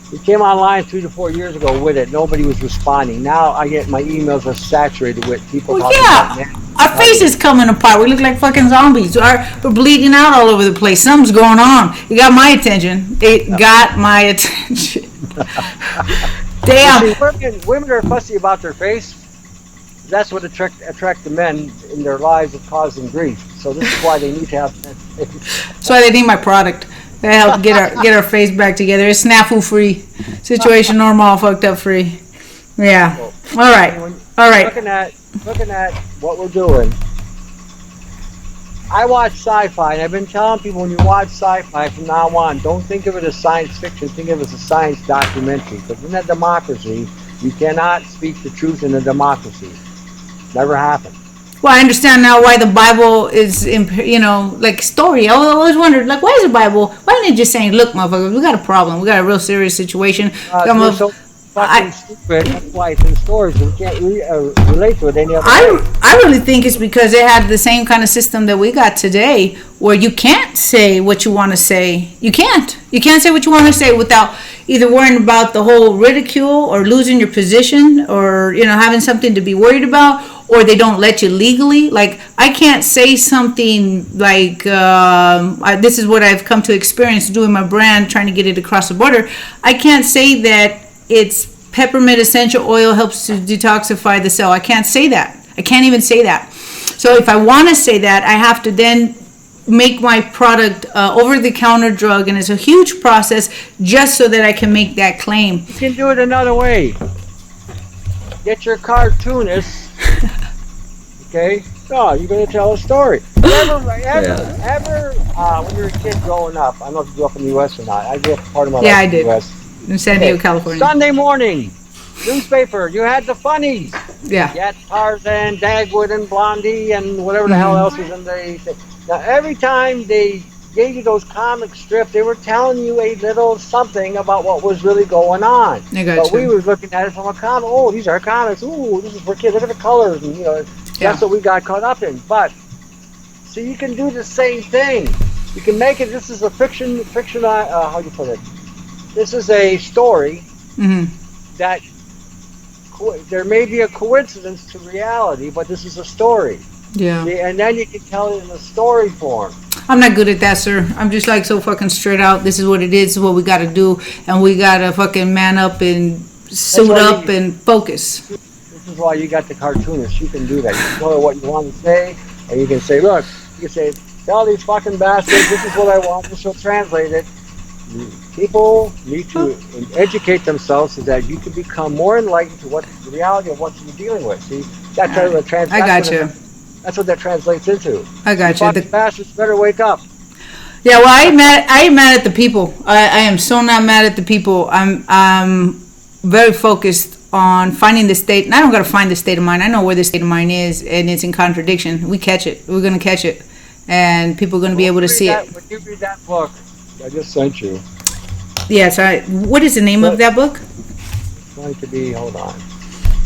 [SPEAKER 2] It came online 3 to 4 years ago with it. Nobody was responding. Now I get my emails are saturated with people talking about it.
[SPEAKER 1] Our faces coming apart. We look like fucking zombies. We're bleeding out all over the place. Something's going on. It got my attention. It got my attention. Damn.
[SPEAKER 2] See, women are fussy about their face. That's what attract the men in their lives of causing grief. So this is why they need to have that face.
[SPEAKER 1] That's why they need my product. They help get our face back together. It's snafu free, situation normal, fucked up free. Yeah. All right.
[SPEAKER 2] Looking at what we're doing. I watch sci-fi, and I've been telling people when you watch sci-fi from now on, don't think of it as science fiction. Think of it as a science documentary. Because in a democracy, you cannot speak the truth in a democracy. Never happened.
[SPEAKER 1] Well, I understand now why the Bible is, like story. I always wondered, like, why is the Bible? Why didn't it just say, "Look, motherfuckers, we got a problem. We got a real serious situation."
[SPEAKER 2] You're so fucking stupid. That's why it's in stories. We can't relate to it any other way.
[SPEAKER 1] I really think it's because they had the same kind of system that we got today, where you can't say what you want to say. You can't. You can't say what you want to say without either worrying about the whole ridicule or losing your position or having something to be worried about. Or they don't let you legally. Like, I can't say something like, this is what I've come to experience doing my brand, trying to get it across the border. I can't say that it's peppermint essential oil helps to detoxify the cell. I can't say that. I can't even say that. So if I want to say that, I have to then make my product over-the-counter drug, and it's a huge process just so that I can make that claim.
[SPEAKER 2] You can do it another way. Get your cartoonist. Okay. Oh, you're going to tell a story. Ever, when you were a kid growing up, I don't know if you grew up in the U.S. or not. I grew up part of my life in the U.S.
[SPEAKER 1] In San Diego, California.
[SPEAKER 2] Sunday morning, newspaper, you had the funnies.
[SPEAKER 1] Yeah.
[SPEAKER 2] You had Tarzan, Dagwood, and Blondie, and whatever the hell else was in the... Now, every time they gave you those comic strips, they were telling you a little something about what was really going on. But we were looking at it from a comic. Oh, these are comics. Ooh, this is for kids. Look at the colors. And, that's what we got caught up in. But, see, you can do the same thing. You can make it, this is a fiction, how do you put it? This is a story that there may be a coincidence to reality, but this is a story.
[SPEAKER 1] Yeah.
[SPEAKER 2] See, and then you can tell it in a story form.
[SPEAKER 1] I'm not good at that, sir. I'm just like so fucking straight out. This is what it is. This is what we got to do. And we got to fucking man up and suit up and focus.
[SPEAKER 2] This is why you got the cartoonist. You can do that. You can tell her what you want to say, and you can say, look, you can say, tell these fucking bastards, this is what I want, and she'll translate it. People need to educate themselves so that you can become more enlightened to what the reality of what you're dealing with. See, that's what the translation.
[SPEAKER 1] I got you.
[SPEAKER 2] That's what that translates into.
[SPEAKER 1] I got you.
[SPEAKER 2] Fucking bastards better wake up.
[SPEAKER 1] Yeah, well, I am mad at the people. I am so not mad at the people. I'm very focused on finding the state, and I don't got to find the state of mind. I know where the state of mind is, and it's in contradiction. We catch it. We're going to catch it, and people are going to be able to see it.
[SPEAKER 2] When you read that book, I just sent you.
[SPEAKER 1] Yes, what is the name of that book?
[SPEAKER 2] It's going to be, hold on.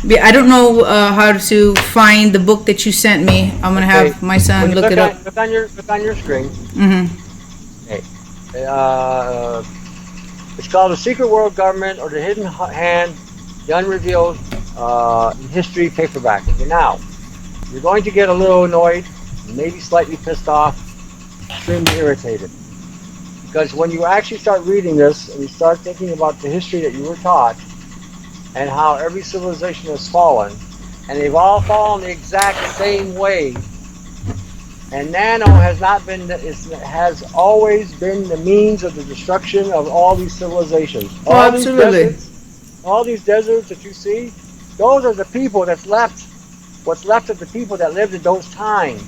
[SPEAKER 1] Yeah, I don't know how to find the book that you sent me. I'm going to have my son look it up.
[SPEAKER 2] Look on your screen. Okay. It's called The Secret World Government or the Hidden Hand, the Unrevealed History paperback. Okay, now, you're going to get a little annoyed, maybe slightly pissed off, extremely irritated. Because when you actually start reading this and you start thinking about the history that you were taught and how every civilization has fallen, and they've all fallen the exact same way, and nano has always been the means of the destruction of all these civilizations.
[SPEAKER 1] Oh, absolutely.
[SPEAKER 2] All these deserts that you see, those are the people that's left. What's left of the people that lived in those times,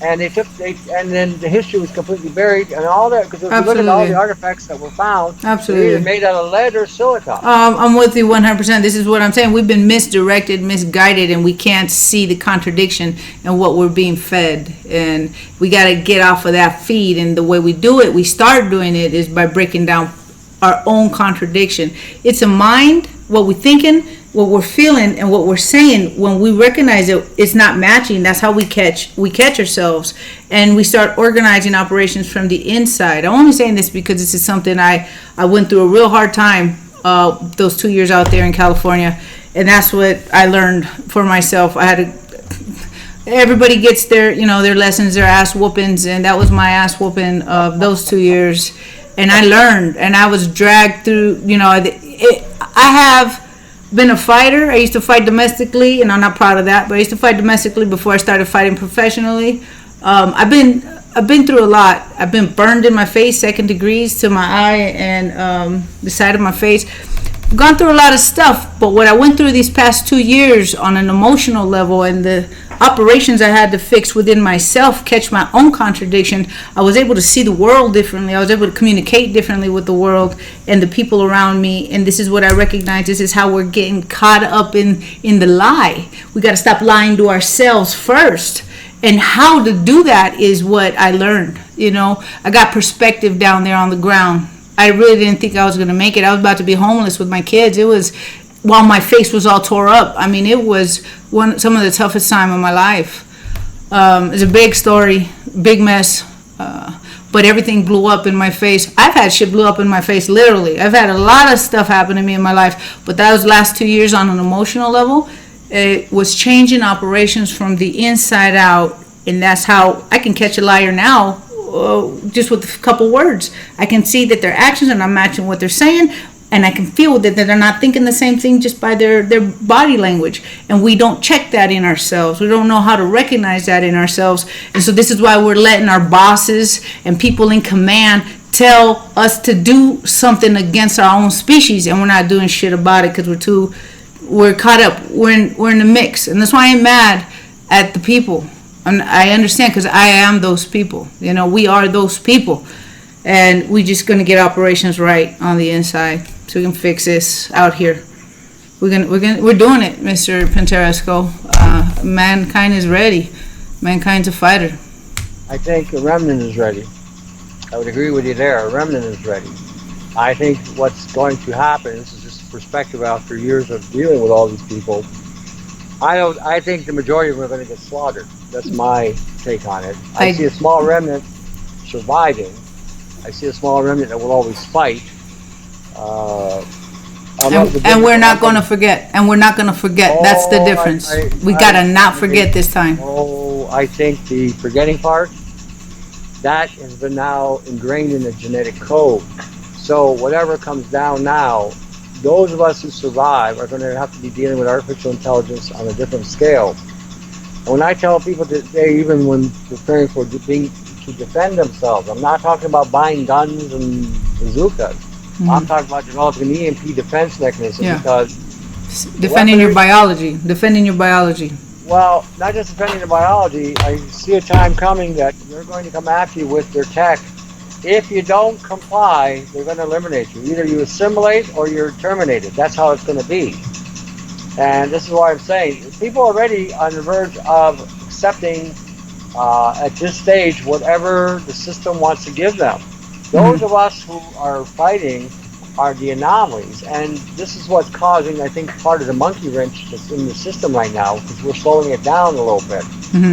[SPEAKER 2] and then the history was completely buried, and all that. Because if you look at all the artifacts that were found, they're either made out of lead or silica.
[SPEAKER 1] I'm with you 100%. This is what I'm saying. We've been misdirected, misguided, and we can't see the contradiction in what we're being fed. And we got to get off of that feed. And the way we do it, we start doing it, is by breaking down our own contradiction. It's a mind, what we're thinking, what we're feeling, and what we're saying. When we recognize it, it's not matching. That's how we catch ourselves, and we start organizing operations from the inside. I'm only saying this because this is something I went through a real hard time those 2 years out there in California, and that's what I learned for myself. Everybody gets their lessons, their ass whoopings, and that was my ass whooping of those 2 years. And I learned, and I was dragged through. I have been a fighter. I used to fight domestically, and I'm not proud of that, but I used to fight domestically before I started fighting professionally. I've been through a lot. I've been burned in my face, 2nd degrees to my eye and the side of my face. I've gone through a lot of stuff, but what I went through these past 2 years on an emotional level, and the operations I had to fix within myself, catch my own contradiction, I was able to see the world differently. I was able to communicate differently with the world and the people around me. And this is what I recognize. This is how we're getting caught up in the lie. We got to stop lying to ourselves first. And how to do that is what I learned. I got perspective down there on the ground. I really didn't think I was going to make it. I was about to be homeless with my kids. It was while my face was all tore up. I mean, it was some of the toughest time of my life. It's a big story, big mess, but everything blew up in my face. I've had shit blew up in my face, literally. I've had a lot of stuff happen to me in my life, but that was the last 2 years on an emotional level. It was changing operations from the inside out, and that's how I can catch a liar now, just with a couple words. I can see that their actions are not matching what they're saying, and I can feel that they're not thinking the same thing just by their body language. And we don't check that in ourselves. We don't know how to recognize that in ourselves. And so this is why we're letting our bosses and people in command tell us to do something against our own species, and we're not doing shit about it because we're caught up. We're in the mix. And that's why I'm mad at the people. And I understand, because I am those people. You know, we are those people. And we're just going to get operations right on the inside so we can fix this out here. We're doing it, Mr. Pantalleresco. Mankind is ready. Mankind's a fighter.
[SPEAKER 2] I think a remnant is ready. I would agree with you there. A remnant is ready. I think what's going to happen, this is just a perspective after years of dealing with all these people, I think the majority of them are going to get slaughtered. That's my take on it. I see a small remnant surviving. I see a small remnant that will always fight.
[SPEAKER 1] And we're not going to forget. And we're not going to forget. That's the difference. We got to not forget this time.
[SPEAKER 2] Oh, I think the forgetting part, that has been now ingrained in the genetic code. So whatever comes down now, those of us who survive are going to have to be dealing with artificial intelligence on a different scale. And when I tell people today, even when preparing for to defend themselves, I'm not talking about buying guns and bazookas. Mm-hmm. I'm talking about developing an EMP defense mechanism, because
[SPEAKER 1] defending your biology.
[SPEAKER 2] Well, not just defending the biology. I see a time coming that they're going to come after you with their tech. If you don't comply, they're going to eliminate you. Either you assimilate or you're terminated. That's how it's going to be. And this is why I'm saying people are already on the verge of accepting at this stage whatever the system wants to give them. Those of us who are fighting are the anomalies, and this is what's causing, I think, part of the monkey wrench that's in the system right now, because we're slowing it down a little bit.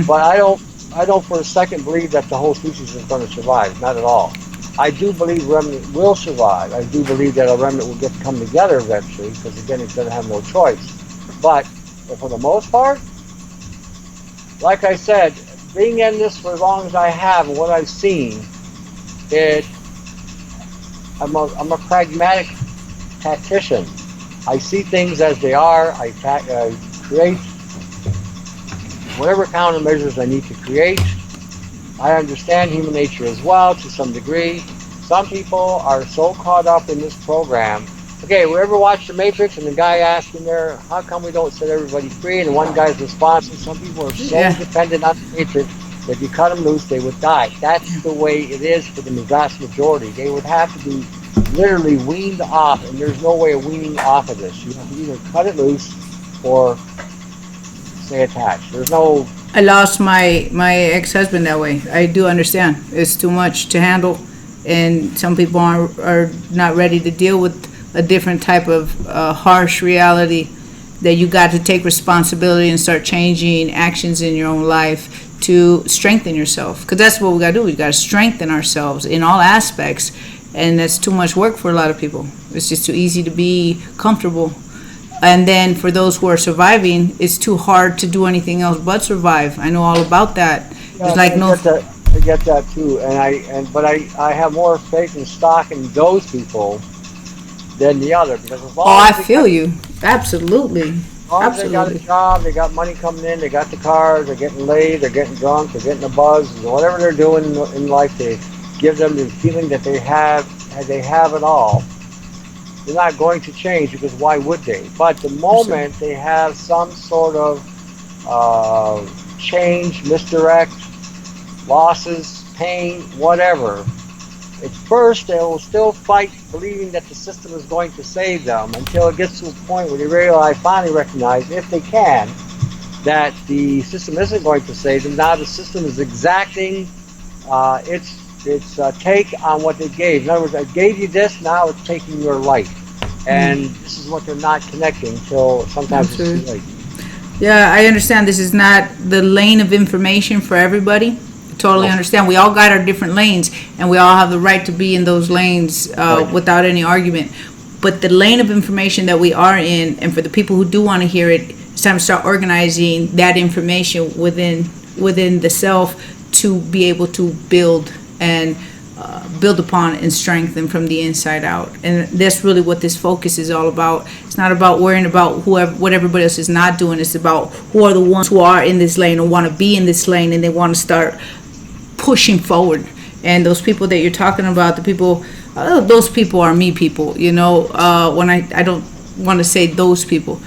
[SPEAKER 2] But I don't for a second believe that the whole species is going to survive. Not at all. I do believe remnant will survive. I do believe that a remnant will get to come together eventually, because again, it's going to have no choice. But for the most part, like I said, being in this for as long as I have and what I've seen, I'm a pragmatic tactician. I see things as they are. I create whatever countermeasures I need to create. I understand human nature as well to some degree. Some people are so caught up in this program. Okay, we ever watched The Matrix and the guy asking there, how come we don't set everybody free? And one guy's response, some people are so dependent on the Matrix that if you cut them loose, they would die. That's the way it is for the vast majority. They would have to be literally weaned off, and there's no way of weaning off of this. You have to either cut it loose or stay attached. There's no...
[SPEAKER 1] I lost my ex-husband that way. I do understand. It's too much to handle, and some people are not ready to deal with a different type of harsh reality, that you got to take responsibility and start changing actions in your own life to strengthen yourself. Because that's what we got to do. We got to strengthen ourselves in all aspects, and that's too much work for a lot of people. It's just too easy to be comfortable. And then for those who are surviving, it's too hard to do anything else but survive. I know all about that.
[SPEAKER 2] Yeah, it's like I get that too, but I have more faith and stock in those people than the other, because as long
[SPEAKER 1] I feel you. Absolutely.
[SPEAKER 2] As long as they got a job, they got money coming in, they got the cars, they're getting laid, they're getting drunk, they're getting a buzz, whatever they're doing in life, they give them the feeling that they have it all. They're not going to change, because why would they? But the moment they have some sort of change, misdirect, losses, pain, whatever, at first they will still fight, believing that the system is going to save them, until it gets to a point where they finally recognize, if they can, that the system isn't going to save them. Now the system is exacting its take on what they gave. In other words, I gave you this, now it's taking your life. And this is what they're not connecting till sometimes it's too late.
[SPEAKER 1] Yeah, I understand this is not the lane of information for everybody. Totally understand. We all got our different lanes, and we all have the right to be in those lanes without any argument. But the lane of information that we are in, and for the people who do want to hear it, it's time to start organizing that information within the self to be able to build and build upon and strengthen from the inside out. And that's really what this focus is all about. It's not about worrying about what everybody else is not doing. It's about who are the ones who are in this lane or want to be in this lane, and they want to start pushing forward. And those people that you're talking about, the people, those people are me people, when I don't want to say those people.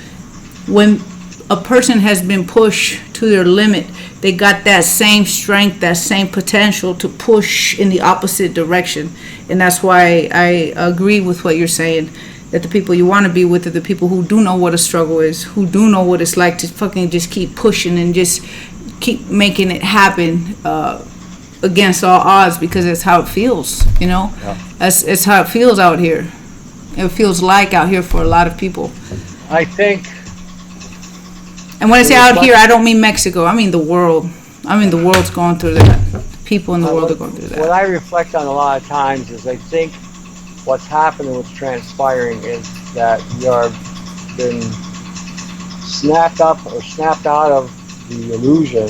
[SPEAKER 1] When a person has been pushed to their limit, they got that same strength, that same potential to push in the opposite direction. And that's why I agree with what you're saying, that the people you want to be with are the people who do know what a struggle is, who do know what it's like to fucking just keep pushing and just keep making it happen against all odds, because it's how it feels,
[SPEAKER 2] Yeah.
[SPEAKER 1] It's how it feels out here. It feels like out here for a lot of people.
[SPEAKER 2] I think.
[SPEAKER 1] And when I say out here, I don't mean Mexico. I mean the world. I mean the world's going through that. People in the world are going through that.
[SPEAKER 2] What I reflect on a lot of times is I think what's happening, what's transpiring is that we are been snapped up or snapped out of the illusion,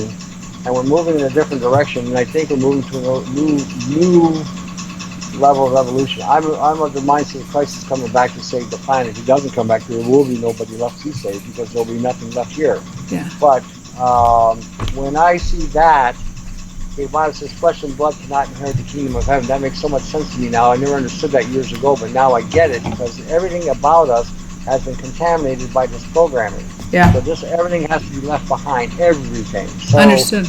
[SPEAKER 2] and we're moving in a different direction. And I think we're moving to a new level of evolution. I'm of the mindset Christ is coming back to save the planet. If he doesn't come back, there will be nobody left to save, because there'll be nothing left here.
[SPEAKER 1] Yeah.
[SPEAKER 2] But when I see that, the Bible says flesh and blood cannot inherit the kingdom of heaven. That makes so much sense to me now. I never understood that years ago, but now I get it, because everything about us has been contaminated by this programming.
[SPEAKER 1] Yeah.
[SPEAKER 2] So everything has to be left behind. Everything. So,
[SPEAKER 1] Understood.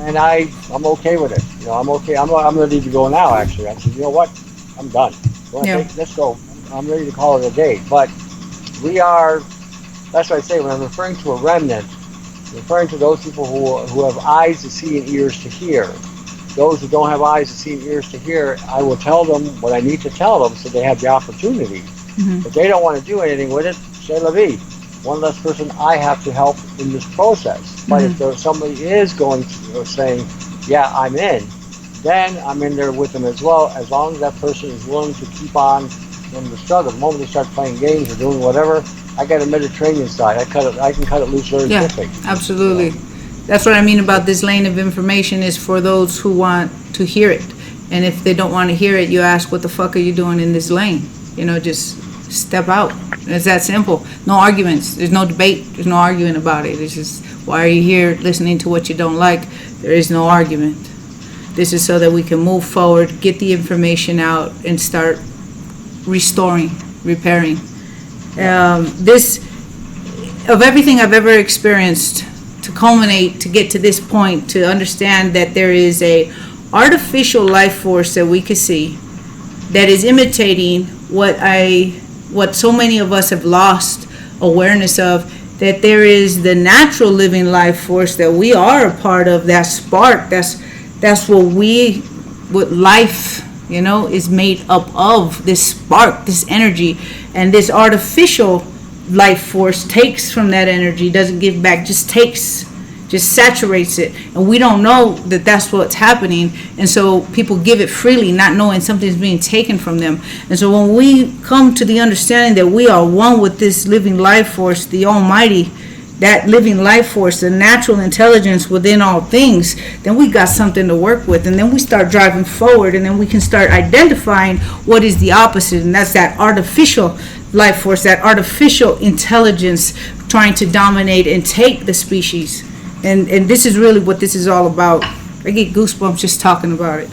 [SPEAKER 2] And I'm okay with it. I'm okay. I'm ready to go now. Actually, I said, you know what? I'm done. Let's go. I'm ready to call it a day. But we are. That's what I say when I'm referring to a remnant. Referring to those people who have eyes to see and ears to hear. Those who don't have eyes to see and ears to hear, I will tell them what I need to tell them so they have the opportunity.
[SPEAKER 1] Mm-hmm.
[SPEAKER 2] If they don't want to do anything with it, c'est la vie. One less person I have to help in this process. But if somebody is going to saying, yeah, I'm in, then I'm in there with them as well, as long as that person is willing to keep on in the struggle. The moment they start playing games or doing whatever, I got a Mediterranean side. I can cut it loose very quickly.
[SPEAKER 1] Absolutely. That's what I mean about this lane of information is for those who want to hear it. And if they don't want to hear it, you ask, what the fuck are you doing in this lane? Just step out. It's that simple. No arguments. There's no debate. There's no arguing about it. It's just, why are you here listening to what you don't like? There is no argument. This is so that we can move forward, get the information out, and start restoring, repairing. This, of everything I've ever experienced, to culminate, to get to this point, to understand that there is a artificial life force that we could see that is imitating what so many of us have lost awareness of, that there is the natural living life force that we are a part of, that spark, that's what life, is made up of, this spark, this energy. And this artificial life force takes from that energy, doesn't give back, just saturates it. And we don't know that that's what's happening. And so people give it freely, not knowing something's being taken from them. And so when we come to the understanding that we are one with this living life force, the Almighty, that living life force, the natural intelligence within all things, then we got something to work with. And then we start driving forward, and then we can start identifying what is the opposite. And that's that artificial life force, that artificial intelligence trying to dominate and take the species. And this is really what this is all about. I get goosebumps just talking about it.